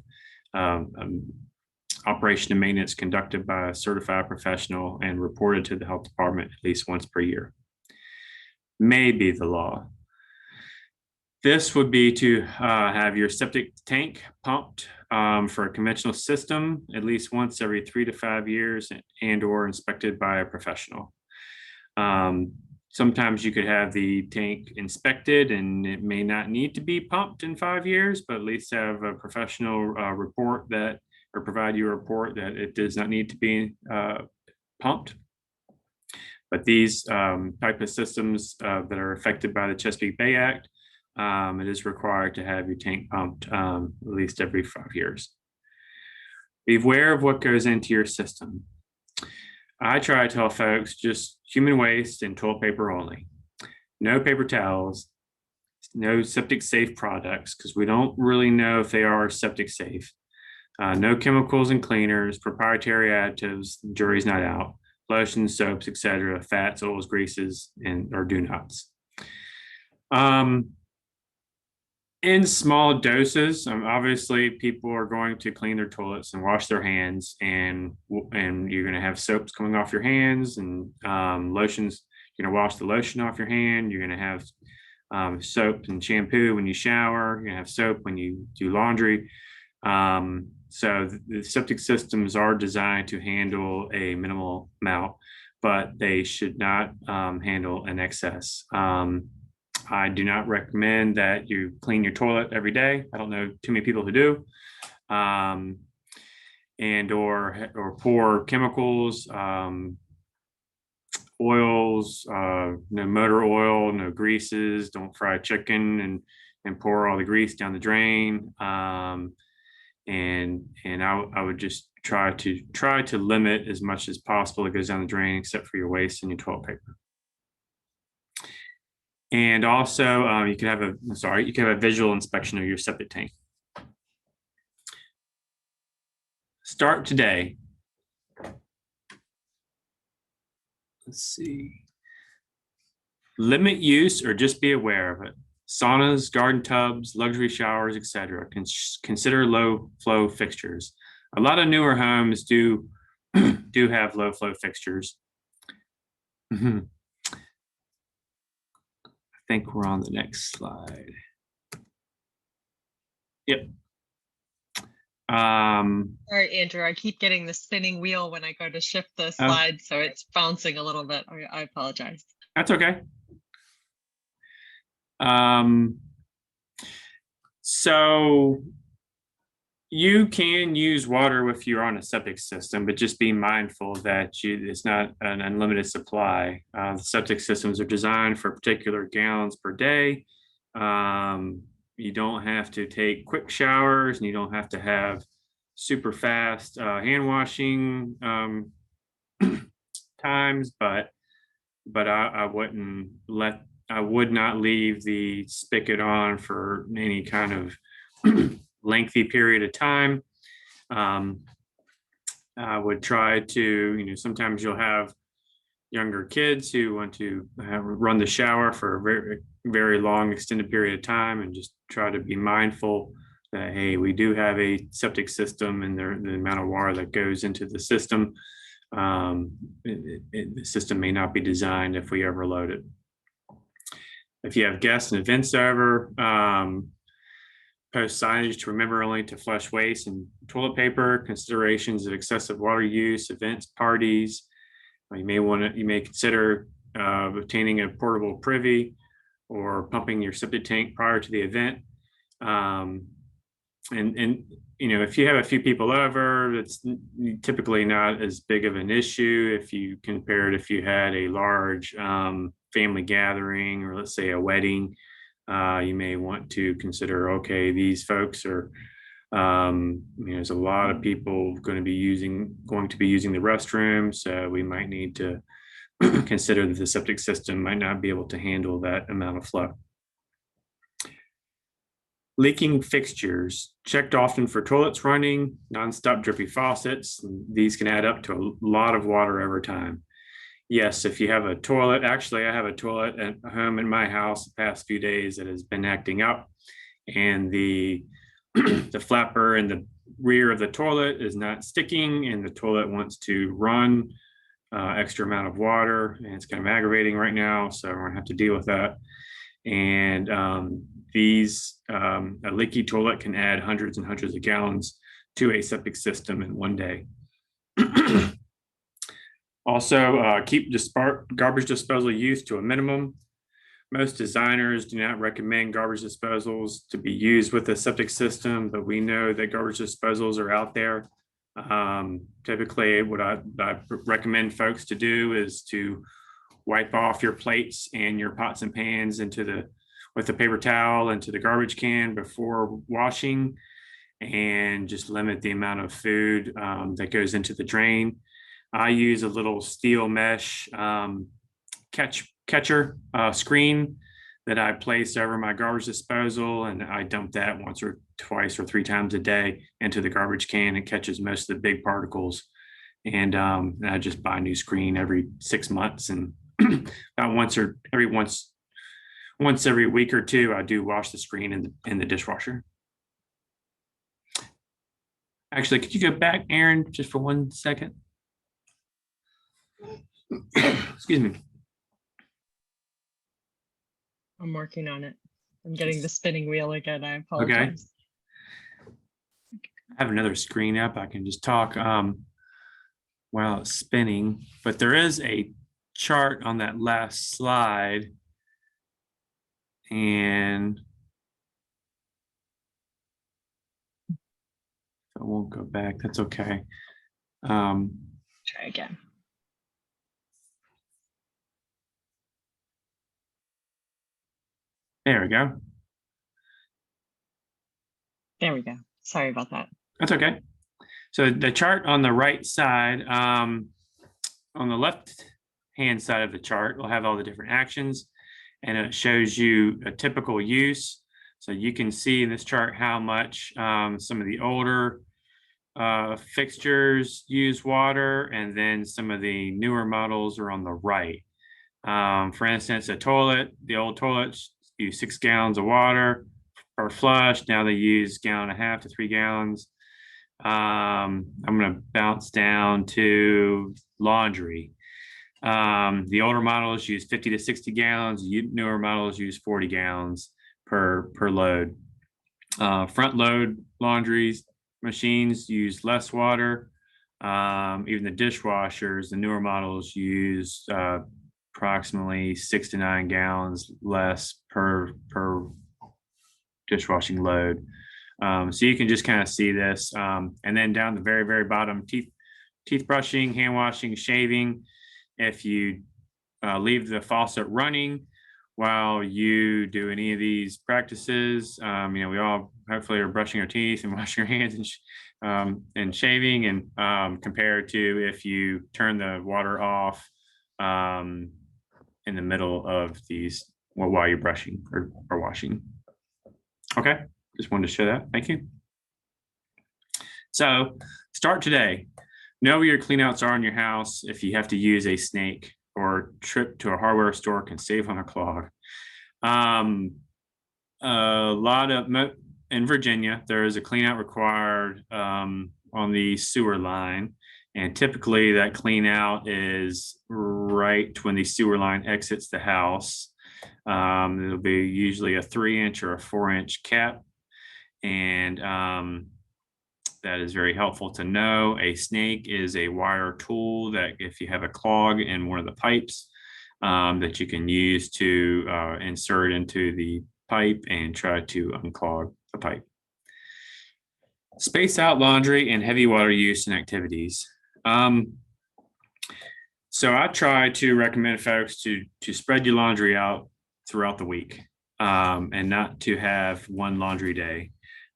operation and maintenance conducted by a certified professional and reported to the health department at least once per year. May be the law. This would be to have your septic tank pumped for a conventional system at least once every 3 to 5 years and or inspected by a professional. Sometimes you could have the tank inspected and it may not need to be pumped in 5 years, but at least have a professional report that, or provide you a report that it does not need to be pumped. But these type of systems that are affected by the Chesapeake Bay Act, it is required to have your tank pumped at least every 5 years. Be aware of what goes into your system. I try to tell folks just human waste and toilet paper only. No paper towels, no septic safe products, because we don't really know if they are septic safe. No chemicals and cleaners, proprietary additives, jury's not out, lotions, soaps, etc., fats, oils, greases, or do nots. In small doses, obviously people are going to clean their toilets and wash their hands, and you're going to have soaps coming off your hands and lotions. You're going to wash the lotion off your hand. You're going to have soap and shampoo when you shower. You're going to have soap when you do laundry. So the septic systems are designed to handle a minimal amount, but they should not handle an excess. I do not recommend that you clean your toilet every day. I don't know too many people who do. And or pour chemicals, oils, no motor oil, no greases. Don't fry chicken and pour all the grease down the drain. And I would just try to limit as much as possible that goes down the drain, except for your waste and your toilet paper. And also, you can have a visual inspection of your septic tank. Start today. Let's see. Limit use or just be aware of it. Saunas, garden tubs, luxury showers, etc. Consider low flow fixtures. A lot of newer homes do have low flow fixtures. I think we're on the next slide. Yep. Sorry, Andrew, I keep getting the spinning wheel when I go to shift the slide, so it's bouncing a little bit. I apologize. That's okay. So you can use water if you're on a septic system, but just be mindful that it's not an unlimited supply. The septic systems are designed for particular gallons per day. You don't have to take quick showers, and you don't have to have super fast hand washing times, but I would not leave the spigot on for any kind of lengthy period of time. I would try to, sometimes you'll have younger kids who want to run the shower for a very, very long extended period of time, and just try to be mindful that, hey, we do have a septic system, and the amount of water that goes into the system, the system may not be designed if we overload it. If you have guests and events over, post signage to remember only to flush waste and toilet paper. Considerations of excessive water use, events, parties. You may consider obtaining a portable privy or pumping your septic tank prior to the event. And if you have a few people over, it's typically not as big of an issue if you compare it if you had a large family gathering, or let's say a wedding. You may want to consider, okay, these folks are, there's a lot of people going to be using the restroom, so we might need to consider that the septic system might not be able to handle that amount of flow. Leaking fixtures, checked often for toilets running, nonstop drippy faucets. These can add up to a lot of water over time. Yes, if you have a toilet, actually I have a toilet at home in my house the past few days that has been acting up, and the the flapper and rear of the toilet is not sticking and the toilet wants to run extra amount of water, and it's kind of aggravating right now, so we're gonna have to deal with that. And a leaky toilet can add hundreds and hundreds of gallons to a septic system in one day. Also, keep garbage disposal use to a minimum. Most designers do not recommend garbage disposals to be used with a septic system, but we know that garbage disposals are out there. Typically, what I recommend folks to do is to wipe off your plates and your pots and pans with a paper towel into the garbage can before washing, and just limit the amount of food that goes into the drain. I use a little steel mesh catcher screen that I place over my garbage disposal, and I dump that once or twice or 3 times a day into the garbage can. It catches most of the big particles, and I just buy a new screen every 6 months, and about once every week or two, I do wash the screen in the dishwasher. Actually, could you go back, Aaron, just for 1 second? Excuse me. I'm working on it. I'm getting the spinning wheel again. I apologize. Okay. I have another screen up. I can just talk while it's spinning, but there is a chart on that last slide, and I won't go back. That's okay. Try again. There we go. There we go. Sorry about that. That's okay. So the chart on the right side, on the left hand side of the chart, will have all the different actions, and it shows you a typical use. So you can see in this chart how much some of the older fixtures use water, and then some of the newer models are on the right. For instance, the old toilets use 6 gallons of water per flush. Now they use 1.5 gallons to 3 gallons. I'm going to bounce down to laundry. The older models use 50 to 60 gallons. Newer models use 40 gallons per load. Front load laundries machines use less water. Even the dishwashers, the newer models use approximately 6 to 9 gallons less per dishwashing load. So you can just kind of see this. And then down the very, very bottom, teeth brushing, hand washing, shaving. If you leave the faucet running while you do any of these practices, we all hopefully are brushing our teeth and washing our hands and shaving, and compared to if you turn the water off in the middle of these while you're brushing or washing. Okay, just wanted to show that. Thank you. So start today. Know where your cleanouts are in your house. If you have to use a snake or trip to a hardware store, can save on a clog. In Virginia, there is a cleanout required on the sewer line. And typically that cleanout is right when the sewer line exits the house. It'll be usually a 3-inch or a 4-inch cap. And that is very helpful to know. A snake is a wire tool that if you have a clog in one of the pipes, that you can use to insert into the pipe and try to unclog the pipe. Space out laundry and heavy water use and activities. So I try to recommend folks to spread your laundry out throughout the week and not to have one laundry day.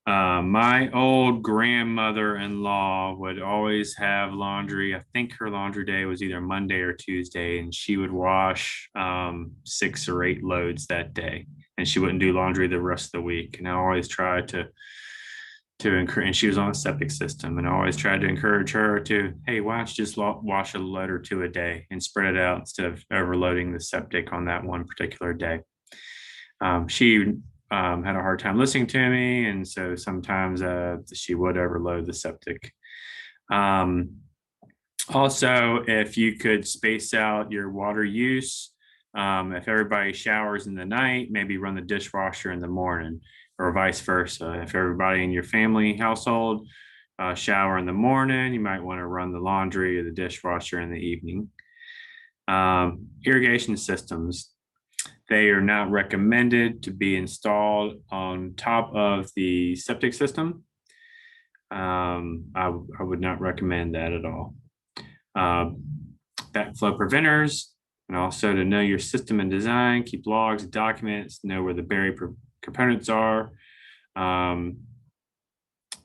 My old grandmother-in-law would always have laundry. I think her laundry day was either Monday or Tuesday, and she would wash 6 or 8 loads that day, and she wouldn't do laundry the rest of the week. And I always tried to encourage, and she was on a septic system, and I always tried to encourage her to, hey, why don't you just wash a load or 2 a day and spread it out instead of overloading the septic on that one particular day. She had a hard time listening to me, and so sometimes she would overload the septic. Also, if you could space out your water use, if everybody showers in the night, maybe run the dishwasher in the morning, or vice versa. If everybody in your family household shower in the morning, you might want to run the laundry or the dishwasher in the evening. Irrigation systems, they are not recommended to be installed on top of the septic system. I would not recommend that at all. Backflow preventers, and also to know your system and design, keep logs, documents, know where the buried components are.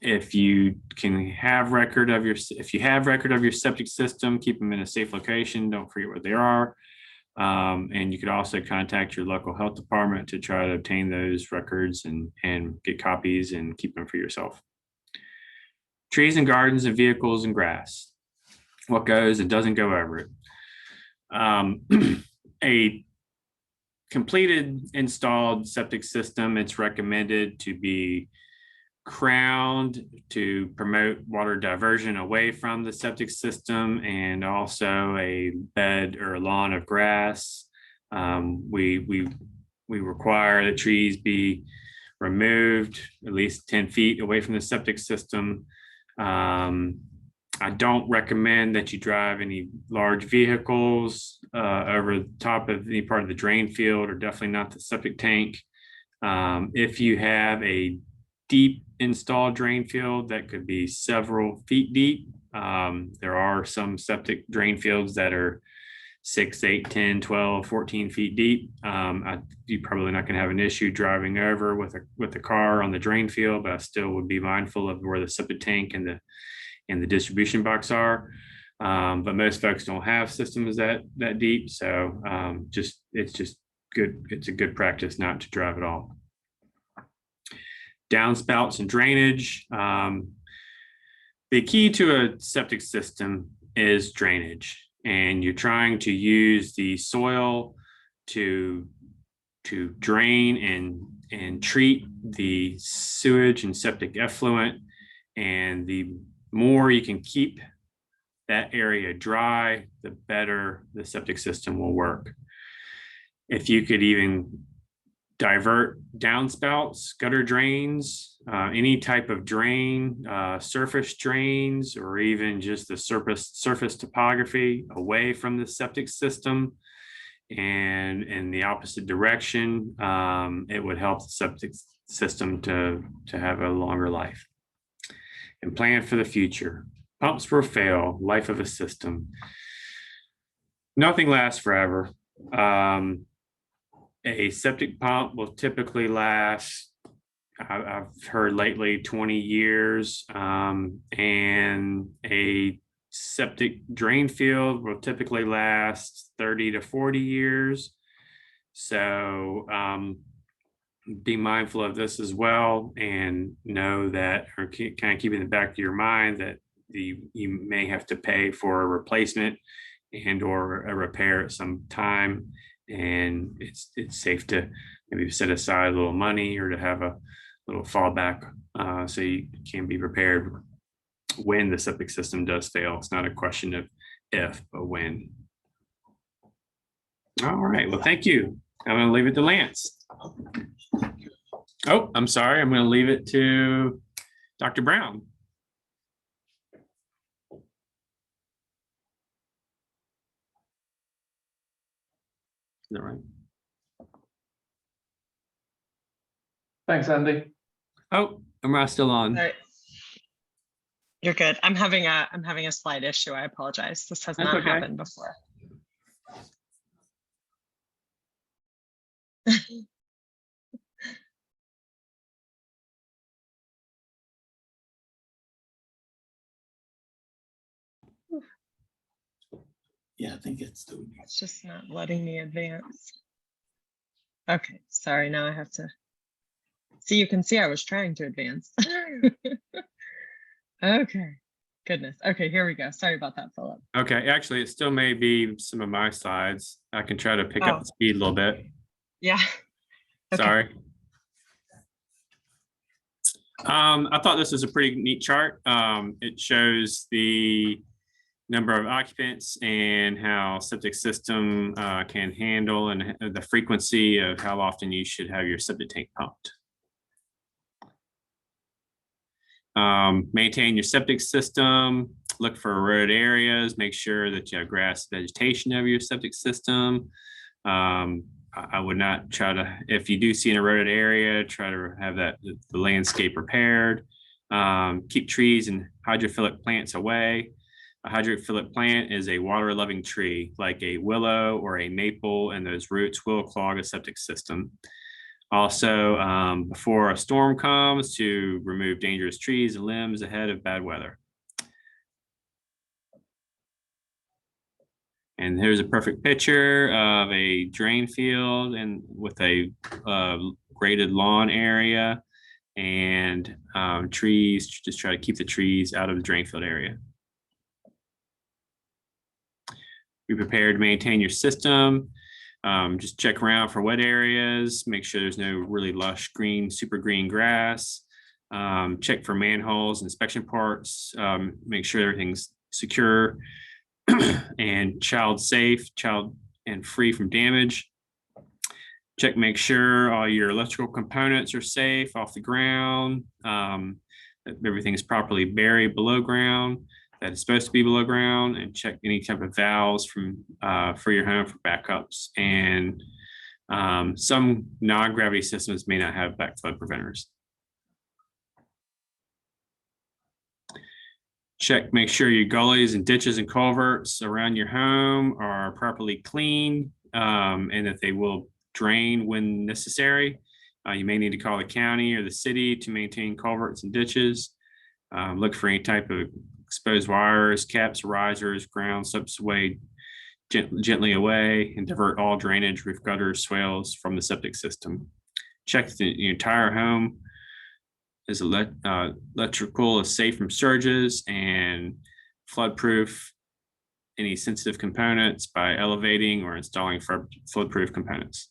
If you have record of your septic system, keep them in a safe location. Don't forget where they are. And you could also contact your local health department to try to obtain those records and get copies and keep them for yourself. Trees and gardens and vehicles and grass. What goes and doesn't go over it. A completed installed septic system, it's recommended to be crowned to promote water diversion away from the septic system, and also a bed or a lawn of grass. We require that trees be removed at least 10 feet away from the septic system. I don't recommend that you drive any large vehicles over the top of any part of the drain field, or definitely not the septic tank. If you have a deep installed drain field that could be several feet deep, there are some septic drain fields that are 6, 8, 10, 12, 14 feet deep. You're probably not going to have an issue driving over with a car on the drain field, but I still would be mindful of where the septic tank and the distribution box are. But most folks don't have systems that deep, so it's just good. It's a good practice not to drive at all. Downspouts and drainage. The key to a septic system is drainage, and you're trying to use the soil to drain and treat the sewage and septic effluent, and the more you can keep that area dry, the better the septic system will work. If you could even divert downspouts, gutter drains, any type of drain, surface drains, or even just the surface topography away from the septic system and in the opposite direction, it would help the septic system to have a longer life. And plan for the future. Pumps will fail, life of a system. Nothing lasts forever. A septic pump will typically last, I've heard lately, 20 years. And a septic drain field will typically last 30 to 40 years. So be mindful of this as well, and know that, or kind of keep in the back of your mind that you may have to pay for a replacement and or a repair at some time, and it's safe to maybe set aside a little money or to have a little fallback so you can be prepared when the septic system does fail. It's not a question of if, but when. All right, well, thank you. I'm going to leave it to Lance. Oh, I'm sorry. I'm going to leave it to Dr. Brown. Is that right? Thanks, Andy. Oh, am I still on? All right. You're good. I'm having a slide issue. I apologize. This has not happened before. Yeah, I think it's doing it. It's just not letting me advance. Okay, sorry. Now I have to see. You can see I was trying to advance. Okay, goodness. Okay, here we go. Sorry about that, Philip. Okay, actually, it still may be some of my slides. I can try to pick up the speed a little bit. Yeah. Okay. Sorry. I thought this was a pretty neat chart. It shows the number of occupants and how septic system can handle and the frequency of how often you should have your septic tank pumped. Maintain your septic system, look for eroded areas, make sure that you have grass vegetation over your septic system. I would not try to, if you do see an eroded area, try to have the landscape repaired. Keep trees and hydrophilic plants away. A hydrophilic plant is a water-loving tree, like a willow or a maple, and those roots will clog a septic system. Also, before a storm comes, to remove dangerous trees and limbs ahead of bad weather. And here's a perfect picture of a drain field and with a graded lawn area and trees. Just try to keep the trees out of the drain field area. Be prepared to maintain your system. Just check around for wet areas. Make sure there's no really lush green, super green grass. Check for manholes, inspection parts. Make sure everything's secure and child safe, child and free from damage. Check, make sure all your electrical components are safe off the ground. That everything is properly buried below ground, that is supposed to be below ground, and check any type of valves from for your home for backups. And some non-gravity systems may not have backflow preventers. Check, make sure your gullies and ditches and culverts around your home are properly cleaned and that they will drain when necessary. You may need to call the county or the city to maintain culverts and ditches. Look for any type of exposed wires, caps, risers, ground slips away gently away, and divert all drainage, roof gutters, swales from the septic system. Check the entire home is electrical is safe from surges and flood-proof any sensitive components by elevating or installing flood-proof components.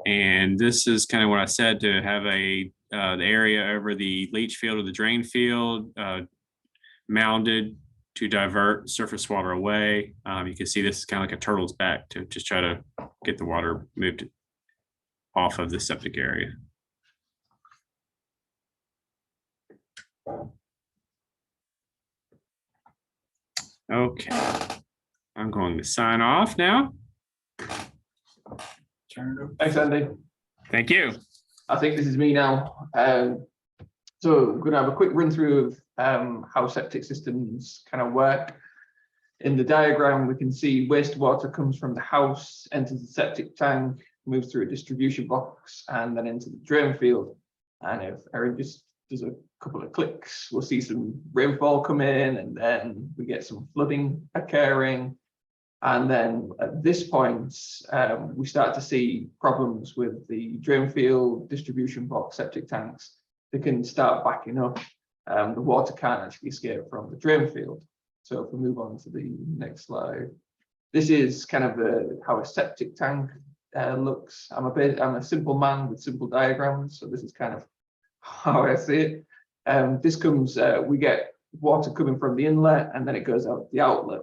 And this is kind of what I said, to have a the area over the leach field or the drain field mounded to divert surface water away. You can see this is kind of like a turtle's back to just try to get the water moved off of the septic area. Okay, I'm going to sign off now. Turn it over. Thanks, Andy. Thank you. I think this is me now. So we're going to have a quick run through of how septic systems kind of work. In the diagram, we can see wastewater comes from the house, enters the septic tank, moves through a distribution box, and then into the drain field. And if Erin just does a couple of clicks, we'll see some rainfall come in, and then we get some flooding occurring. And then at this point, we start to see problems with the drain field, distribution box, septic tanks. They can start backing up. The water can't actually escape from the drain field. So if we move on to the next slide, this is kind of how a septic tank looks. I'm a simple man with simple diagrams, so this is kind of how I see it. This comes, we get water coming from the inlet, and then it goes out the outlet.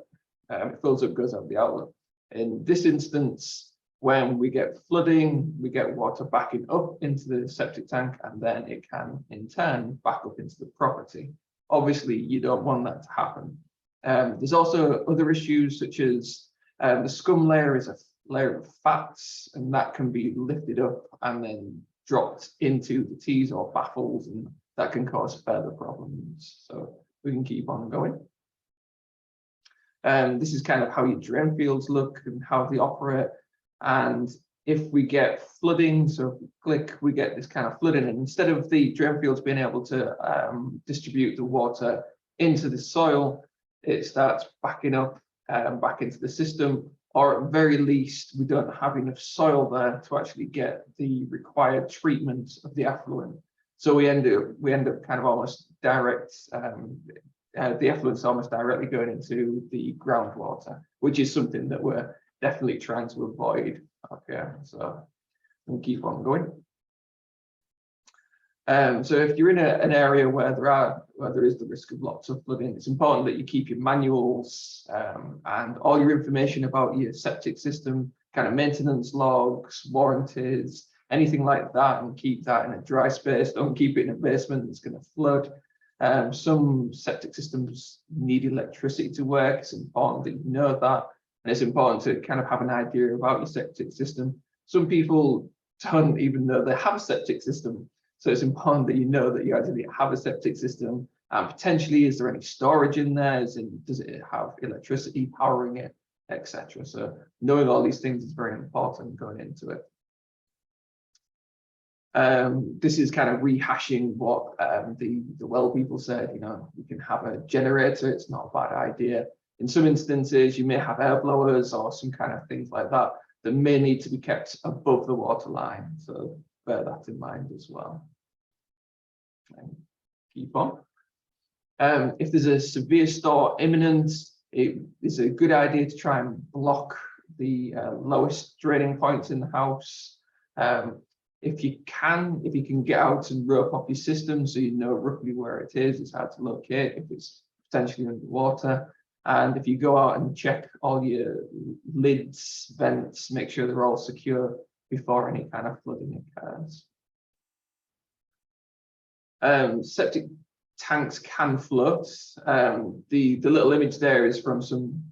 It fills up, goes out the outlet. In this instance, when we get flooding, we get water backing up into the septic tank, and then it can in turn back up into the property. Obviously, you don't want that to happen. There's also other issues, such as the scum layer is a layer of fats, and that can be lifted up and then dropped into the tees or baffles, and that can cause further problems. So we can keep on going. This is kind of how your drain fields look and how they operate. And if we get flooding, so if we click, we get this kind of flooding, and instead of the drain fields being able to distribute the water into the soil, it starts backing up back into the system, or at very least, we don't have enough soil there to actually get the required treatment of the effluent. So we end up kind of almost direct, the effluent is almost directly going into the groundwater, which is something that we're definitely trying to avoid. Okay, so we'll keep on going. So if you're in an area where there is the risk of lots of flooding, it's important that you keep your manuals and all your information about your septic system, kind of maintenance logs, warranties, anything like that, and keep that in a dry space. Don't keep it in a basement that's going to flood. Some septic systems need electricity to work. It's important that you know that, and it's important to kind of have an idea about your septic system. Some people don't even know they have a septic system. So it's important that you know that you actually have a septic system, and potentially, is there any storage in there? Does it have electricity powering it, etc. So knowing all these things is very important going into it. This is kind of rehashing what the well people said. You know, you can have a generator. It's not a bad idea. In some instances, you may have air blowers or some kind of things like that that may need to be kept above the water line. So bear that in mind as well. Keep on. If there's a severe storm imminent, it is a good idea to try and block the lowest draining points in the house. If you can get out and rope off your system so you know roughly where it is, it's hard to locate if it's potentially underwater. And if you go out and check all your lids, vents, make sure they're all secure before any kind of flooding occurs. Septic tanks can float. The little image there is from some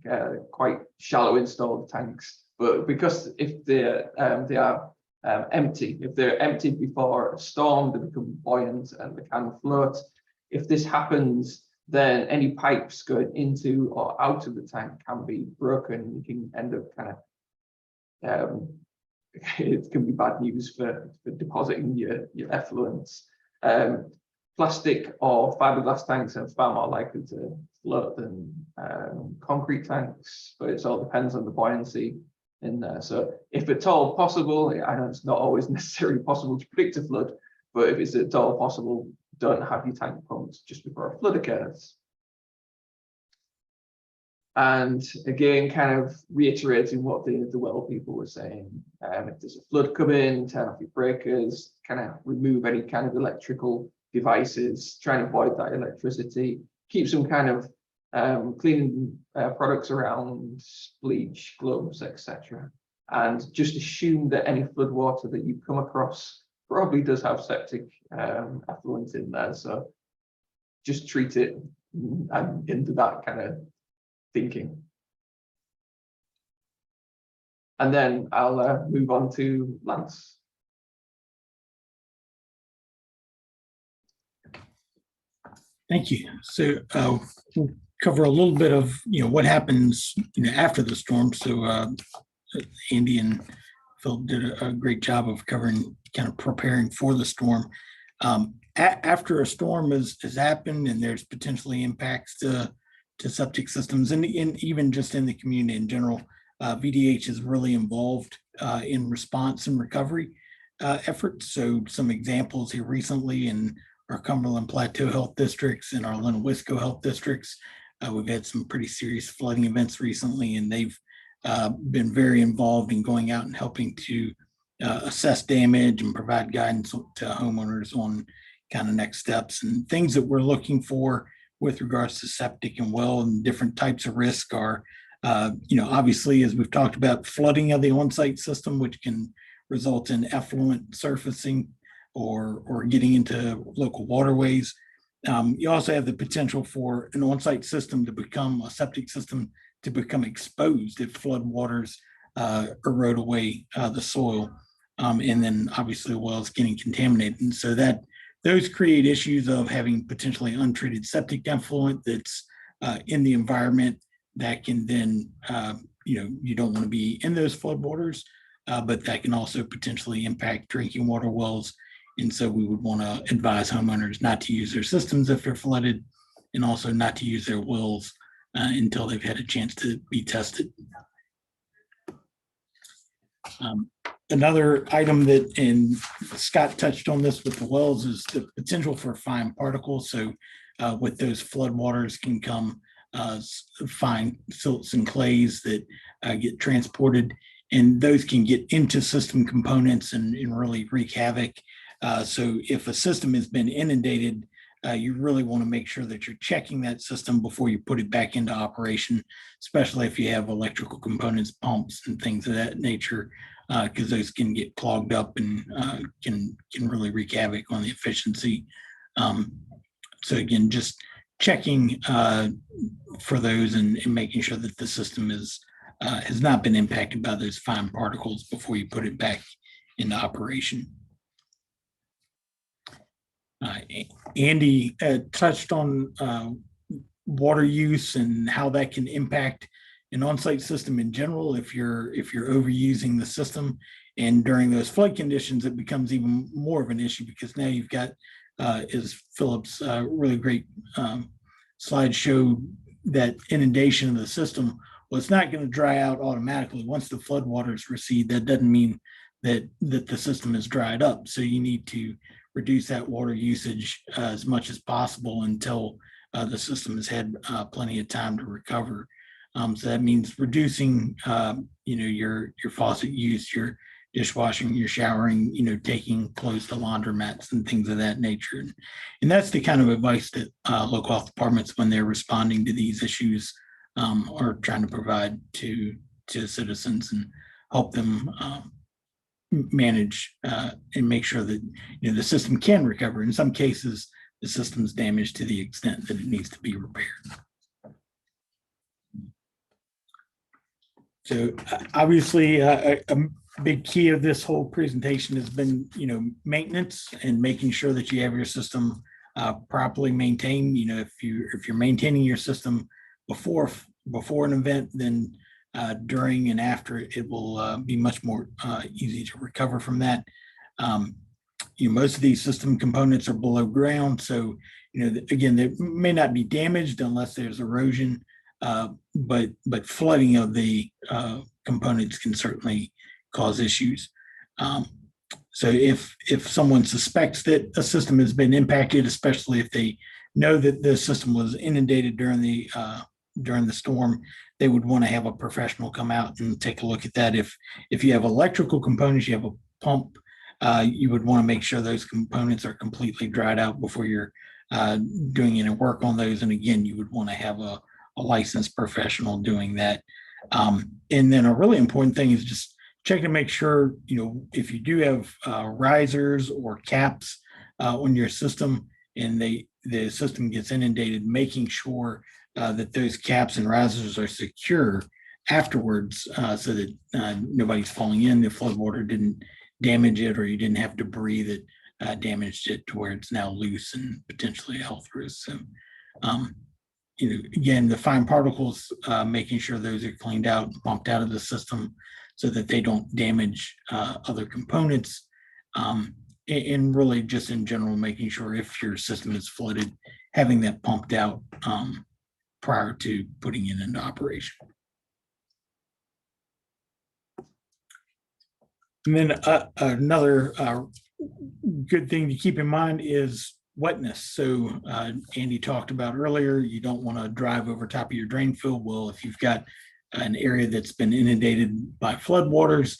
quite shallow installed tanks, but because if they are empty, if they're emptied before a storm, they become buoyant and they can float. If this happens, then any pipes going into or out of the tank can be broken. You can end up kind of it can be bad news for depositing your effluents. Plastic or fiberglass tanks are far more likely to float than concrete tanks, but it all depends on the buoyancy in there. So if at all possible, I know it's not always necessarily possible to predict a flood, but if it's at all possible, don't have your tank pumped just before a flood occurs. And again, kind of reiterating what the well people were saying, if there's a flood coming, turn off your breakers, kind of remove any kind of electrical devices, try and avoid that electricity, keep some kind of cleaning products around, bleach, gloves, etc. And just assume that any flood water that you come across probably does have septic effluent in there. So just treat it and into that kind of thinking. And then I'll move on to Lance. Thank you. So we'll cover a little bit of what happens after the storm. So Andy and Phil did a great job of covering kind of preparing for the storm. After a storm has happened and there's potentially impacts to septic systems and even just in the community in general, VDH is really involved in response and recovery efforts. So some examples here recently in our Cumberland Plateau Health Districts and our Lenawisco Health Districts, we've had some pretty serious flooding events recently, and they've been very involved in going out and helping to assess damage and provide guidance to homeowners on kind of next steps and things that we're looking for with regards to septic and well and different types of risk are, obviously, as we've talked about, flooding of the on-site system, which can result in effluent surfacing or getting into local waterways. You also have the potential for an on-site system to become a septic system to become exposed if flood waters erode away the soil. And then obviously the wells getting contaminated. And so those create issues of having potentially untreated septic effluent that's in the environment that can then, you don't want to be in those flood waters, but that can also potentially impact drinking water wells. And so we would want to advise homeowners not to use their systems if they're flooded, and also not to use their wells until they've had a chance to be tested. Another item that, and Scott touched on this with the wells, is the potential for fine particles. So with those flood waters can come fine silts and clays that get transported, and those can get into system components and really wreak havoc. So if a system has been inundated, you really want to make sure that you're checking that system before you put it back into operation, especially if you have electrical components, pumps, and things of that nature, because those can get clogged up and can really wreak havoc on the efficiency. So again, just checking for those and making sure that the system has not been impacted by those fine particles before you put it back into operation. Andy touched on water use and how that can impact an on-site system in general if you're overusing the system. And during those flood conditions, it becomes even more of an issue because now you've got, as Philip's really great slide showed, that inundation of the system. Well, it's not going to dry out automatically. Once the floodwaters recede, that doesn't mean that the system is dried up. So you need to reduce that water usage as much as possible until the system has had plenty of time to recover. So that means reducing, your faucet use, your dishwashing, your showering, taking clothes to laundromats and things of that nature. And that's the kind of advice that local health departments, when they're responding to these issues, are trying to provide to citizens and help them manage and make sure that the system can recover. In some cases, the system's damaged to the extent that it needs to be repaired. So obviously, a big key of this whole presentation has been, maintenance and making sure that you have your system properly maintained. If you're maintaining your system before an event, then during and after it will be much more easy to recover from that. Most of these system components are below ground, so again, they may not be damaged unless there's erosion, but flooding of the components can certainly cause issues. So if someone suspects that a system has been impacted, especially if they know that the system was inundated during the storm, they would want to have a professional come out and take a look at that. If you have electrical components, you have a pump, you would want to make sure those components are completely dried out before you're doing any work on those. And again, you would want to have a licensed professional doing that. And then a really important thing is just check to make sure, if you do have risers or caps on your system and the system gets inundated, making sure that those caps and risers are secure afterwards, so that nobody's falling in, the flood water didn't damage it, or you didn't have debris that damaged it to where it's now loose and potentially a health risk. So, again, the fine particles, making sure those are cleaned out and pumped out of the system so that they don't damage other components. And really just in general, making sure if your system is flooded, having that pumped out prior to putting it into operation. And then another good thing to keep in mind is wetness. So Andy talked about earlier, you don't want to drive over top of your drain field. Well, if you've got an area that's been inundated by floodwaters,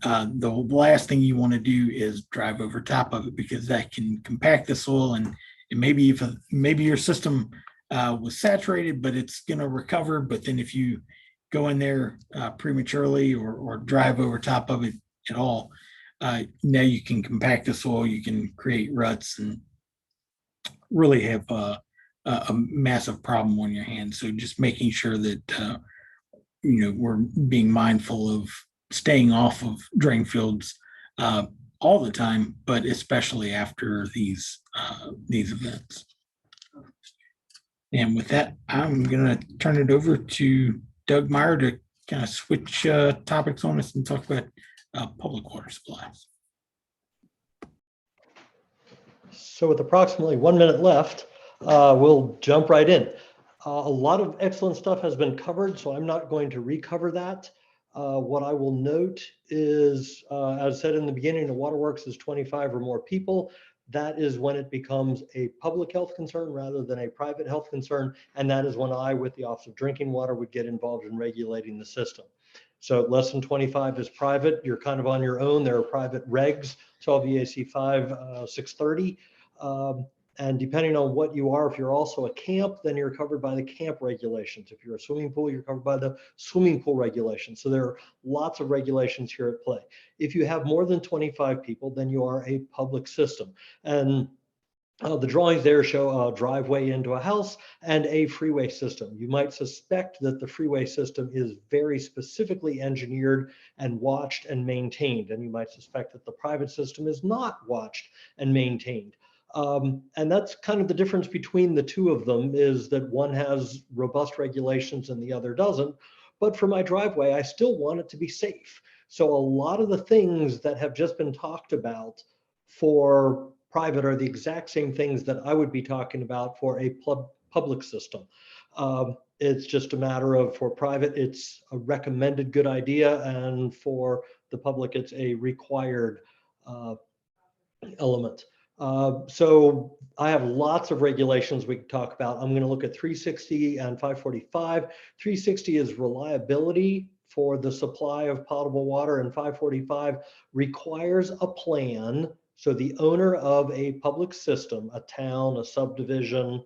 the last thing you want to do is drive over top of it, because that can compact the soil, and maybe maybe your system was saturated, but it's going to recover. But then if you go in there prematurely or drive over top of it at all, now you can compact the soil, you can create ruts, and really have a massive problem on your hands. So just making sure that we're being mindful of staying off of drain fields all the time, but especially after these events. And with that, I'm going to turn it over to Doug Meyer to kind of switch topics on us and talk about public water supplies. So with approximately 1 minute left, we'll jump right in. A lot of excellent stuff has been covered, so I'm not going to recover that. What I will note is, as said in the beginning, the waterworks is 25 or more people. that is when it becomes a public health concern rather than a private health concern. And that is when I, with the Office of Drinking Water, would get involved in regulating the system. So less than 25 is private. You're kind of on your own. There are private regs, 12 VAC 5, 630. And depending on what you are, if you're also a camp, then you're covered by the camp regulations. If you're a swimming pool, you're covered by the swimming pool regulations. So there are lots of regulations here at play. If you have more than 25 people, then you are a public system. And the drawings there show a driveway into a house and a freeway system. You might suspect that the freeway system is very specifically engineered and watched and maintained. And you might suspect that the private system is not watched and maintained. And that's kind of the difference between the two of them, is that one has robust regulations and the other doesn't. But for my driveway, I still want it to be safe. So a lot of the things that have just been talked about for private are the exact same things that I would be talking about for a public system. It's just a matter of, for private, it's a recommended good idea, and for the public, it's a required element. So I have lots of regulations we can talk about. I'm going to look at 360 and 545. 360 is reliability for the supply of potable water, and 545 requires a plan. So the owner of a public system, a town, a subdivision,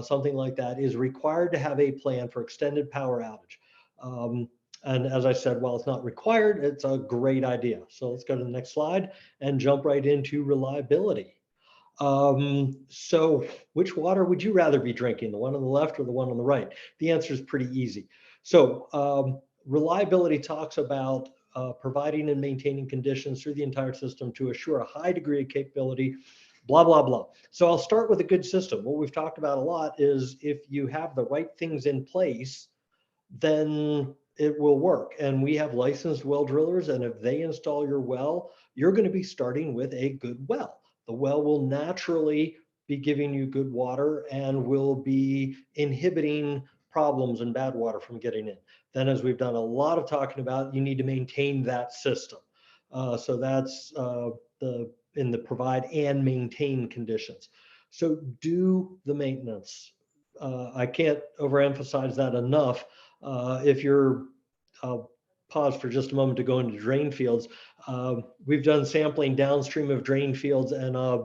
something like that, is required to have a plan for extended power outage. And as I said, while it's not required, it's a great idea. So let's go to the next slide and jump right into reliability. So which water would you rather be drinking, the one on the left or the one on the right? The answer is pretty easy. So reliability talks about providing and maintaining conditions through the entire system to assure a high degree of capability, blah, blah, blah. So I'll start with a good system. What we've talked about a lot is if you have the right things in place, then it will work. And we have licensed well drillers, and if they install your well, you're going to be starting with a good well. The well will naturally be giving you good water and will be inhibiting problems and bad water from getting in. Then, as we've done a lot of talking about, you need to maintain that system. So that's in the provide and maintain conditions. So do the maintenance. I can't overemphasize that enough. If you're, I'll pause for just a moment to go into drain fields. We've done sampling downstream of drain fields, and I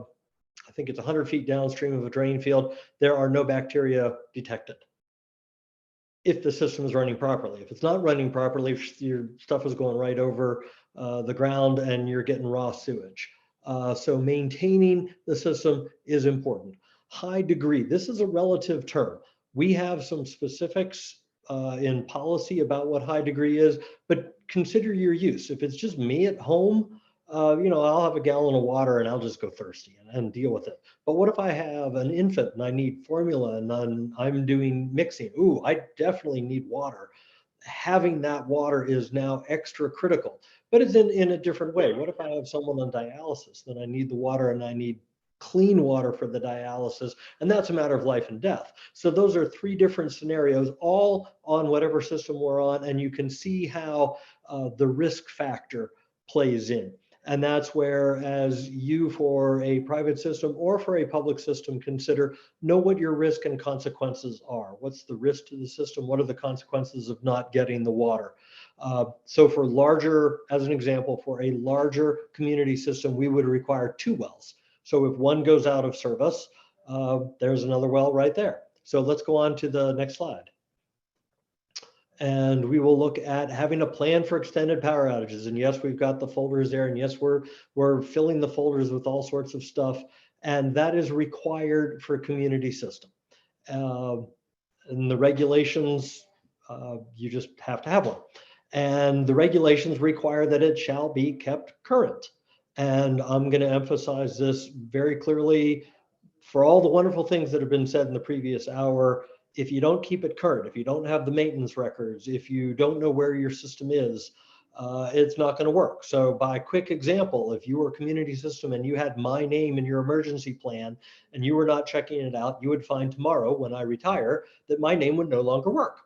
think it's 100 feet downstream of a drain field, there are no bacteria detected if the system is running properly. If it's not running properly, if your stuff is going right over the ground and you're getting raw sewage. So maintaining the system is important. High degree, this is a relative term. We have some specifics in policy about what high degree is, but consider your use. If it's just me at home, I'll have a gallon of water and I'll just go thirsty and deal with it. But what if I have an infant and I need formula and I'm doing mixing? Ooh, I definitely need water. Having that water is now extra critical, but it's in a different way. What if I have someone on dialysis? Then I need the water and I need clean water for the dialysis, and that's a matter of life and death. So those are three different scenarios, all on whatever system we're on, and you can see how the risk factor plays in. And that's where, as you, for a private system or for a public system, know what your risk and consequences are. What's the risk to the system? What are the consequences of not getting the water? So for larger, as an example, for a larger community system, we would require 2 wells. So if one goes out of service, there's another well right there. So let's go on to the next slide. And we will look at having a plan for extended power outages. And yes, we've got the folders there. And yes, we're filling the folders with all sorts of stuff. And that is required for a community system. And the regulations, you just have to have one. And the regulations require that it shall be kept current. And I'm going to emphasize this very clearly. For all the wonderful things that have been said in the previous hour, if you don't keep it current, if you don't have the maintenance records, if you don't know where your system is, it's not going to work. So by quick example, if you were a community system and you had my name in your emergency plan and you were not checking it out, you would find tomorrow when I retire that my name would no longer work.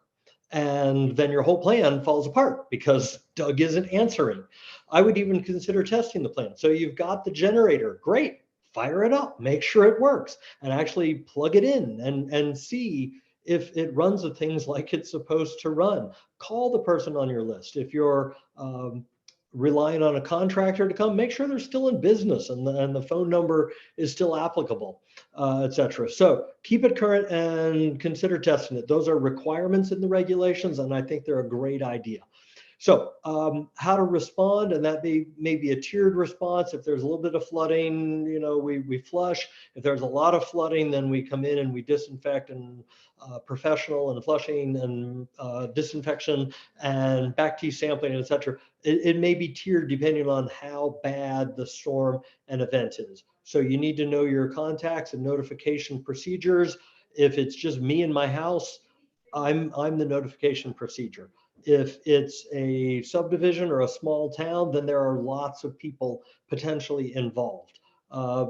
And then your whole plan falls apart because Doug isn't answering. I would even consider testing the plan. So you've got the generator, great. fire it up, make sure it works, and actually plug it in and see if it runs the things like it's supposed to run. Call the person on your list. If you're relying on a contractor to come, make sure they're still in business and the phone number is still applicable, etc. So keep it current and consider testing it. Those are requirements in the regulations, and I think they're a great idea. So how to respond, and that may be a tiered response. If there's a little bit of flooding, you know, we flush. If there's a lot of flooding, then we come in and we disinfect, and professional and flushing and disinfection and back to sampling, etc. It may be tiered depending on how bad the storm and event is. So you need to know your contacts and notification procedures. If it's just me in my house, I'm the notification procedure. If it's a subdivision or a small town, then there are lots of people potentially involved.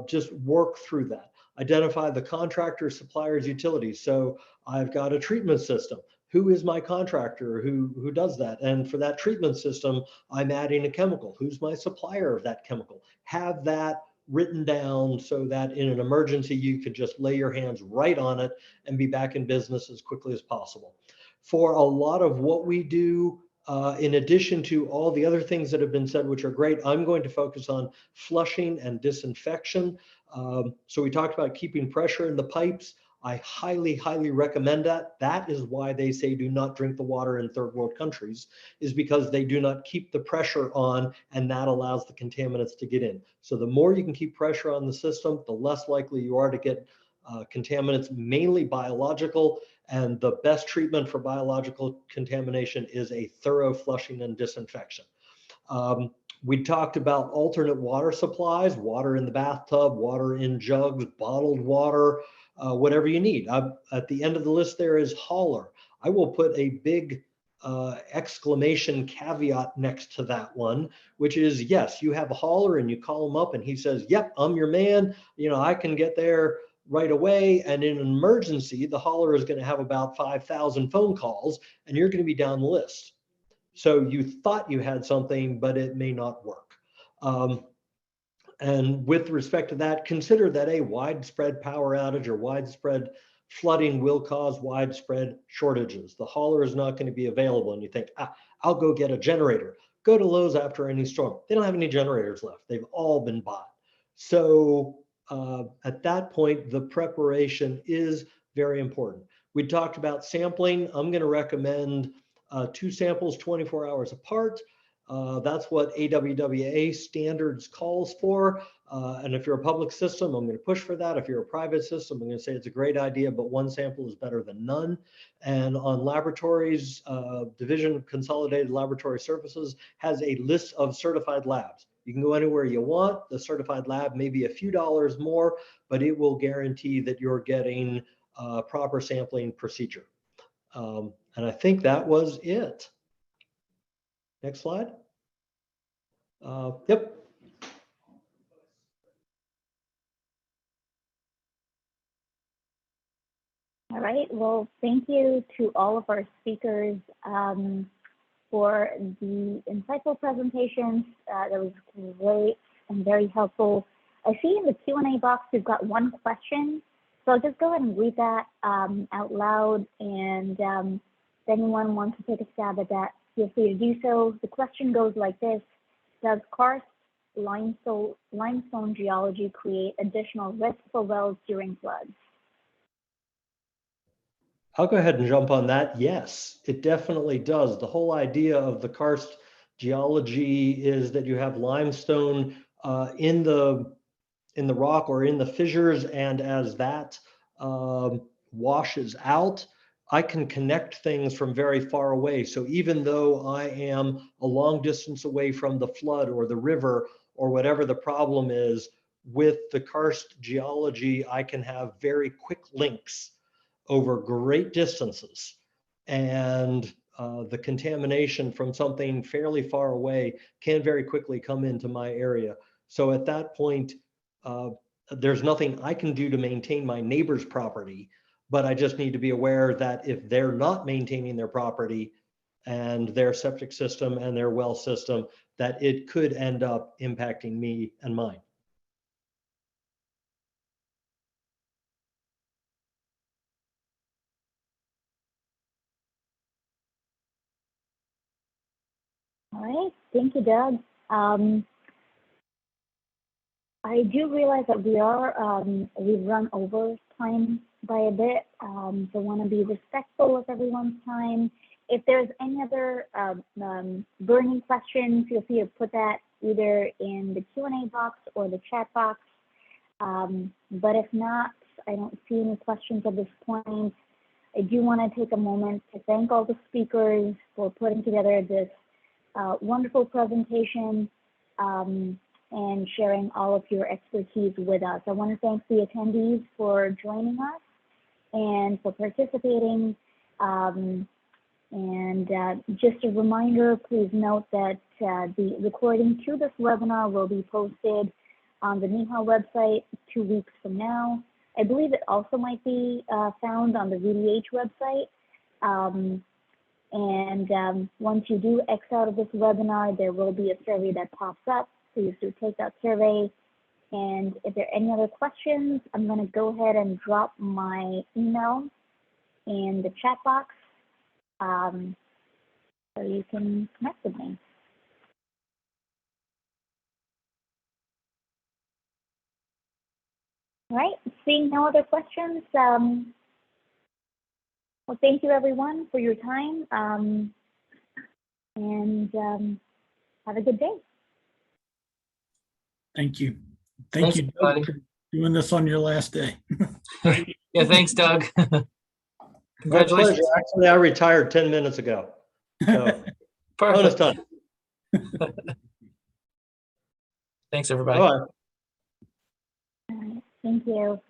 Just work through that. Identify the contractor, suppliers, utilities. So I've got a treatment system. Who is my contractor who does that? And for that treatment system, I'm adding a chemical. Who's my supplier of that chemical? Have that written down so that in an emergency, you could just lay your hands right on it and be back in business as quickly as possible. For a lot of what we do, in addition to all the other things that have been said, which are great, I'm going to focus on flushing and disinfection. So we talked about keeping pressure in the pipes. I highly, highly recommend that. That is why they say do not drink the water in third world countries, is because they do not keep the pressure on, and that allows the contaminants to get in. So the more you can keep pressure on the system, the less likely you are to get contaminants, mainly biological. And the best treatment for biological contamination is a thorough flushing and disinfection. We talked about alternate water supplies, water in the bathtub, water in jugs, bottled water, whatever you need. At the end of the list there is hauler. I will put a big exclamation caveat next to that one, which is, yes, you have a hauler and you call him up and he says, yep, I'm your man. You know, I can get there right away. And in an emergency, the hauler is going to have about 5,000 phone calls and you're going to be down the list. So you thought you had something, but it may not work. And with respect to that, consider that a widespread power outage or widespread flooding will cause widespread shortages. The hauler is not going to be available. And you think, I'll go get a generator. Go to Lowe's after any storm. They don't have any generators left. They've all been bought. So at that point, the preparation is very important. We talked about sampling. I'm going to recommend 2 samples 24 hours apart. That's what AWWA standards calls for. And if you're a public system, I'm going to push for that. If you're a private system, I'm going to say it's a great idea, but 1 sample is better than none. And on laboratories, Division of Consolidated Laboratory Services has a list of certified labs. You can go anywhere you want. The certified lab may be a few dollars more, but it will guarantee that you're getting proper sampling procedure. And I think that was it. Next slide. Yep. All right. Well, thank you to all of our speakers for the insightful presentations. That was great and very helpful. I see in the Q&A box we've got 1 question, so I'll just go ahead and read that out loud. And if anyone wants to take a stab at that, feel free to do so. The question goes like this: does karst limestone geology create additional risk for wells during floods? I'll go ahead and jump on that. Yes, it definitely does. The whole idea of the karst geology is that you have limestone in the rock or in the fissures, and as that washes out, I can connect things from very far away. So even though I am a long distance away from the flood or the river or whatever the problem is, with the karst geology, I can have very quick links over great distances. And the contamination from something fairly far away can very quickly come into my area. So at that point, there's nothing I can do to maintain my neighbor's property, but I just need to be aware that if they're not maintaining their property and their septic system and their well system, that it could end up impacting me and mine. Okay, thank you, Doug. I do realize that we've run over time by a bit, so want to be respectful of everyone's time. If there's any other burning questions, feel free to put that either in the Q&A box or the chat box. But if not, I don't see any questions at this point. I do want to take a moment to thank all the speakers for putting together this wonderful presentation and sharing all of your expertise with us. I want to thank the attendees for joining us and for participating. Just a reminder, please note that the recording to this webinar will be posted on the NEHA website 2 weeks from now. I believe it also might be found on the VDH website. Once you do X out of this webinar, there will be a survey that pops up. Please do take that survey. And if there are any other questions, I'm going to go ahead and drop my email in the chat box so you can connect with me. All right, seeing no other questions, well, thank you everyone for your time, and have a good day. Thank you. Thanks, Thank you, everybody. Doug, for doing this on your last day. Yeah, thanks, Doug. My Congratulations. pleasure. Actually, I retired 10 minutes ago. So bonus Perfect. time. Thanks, everybody. Bye. All right, thank you.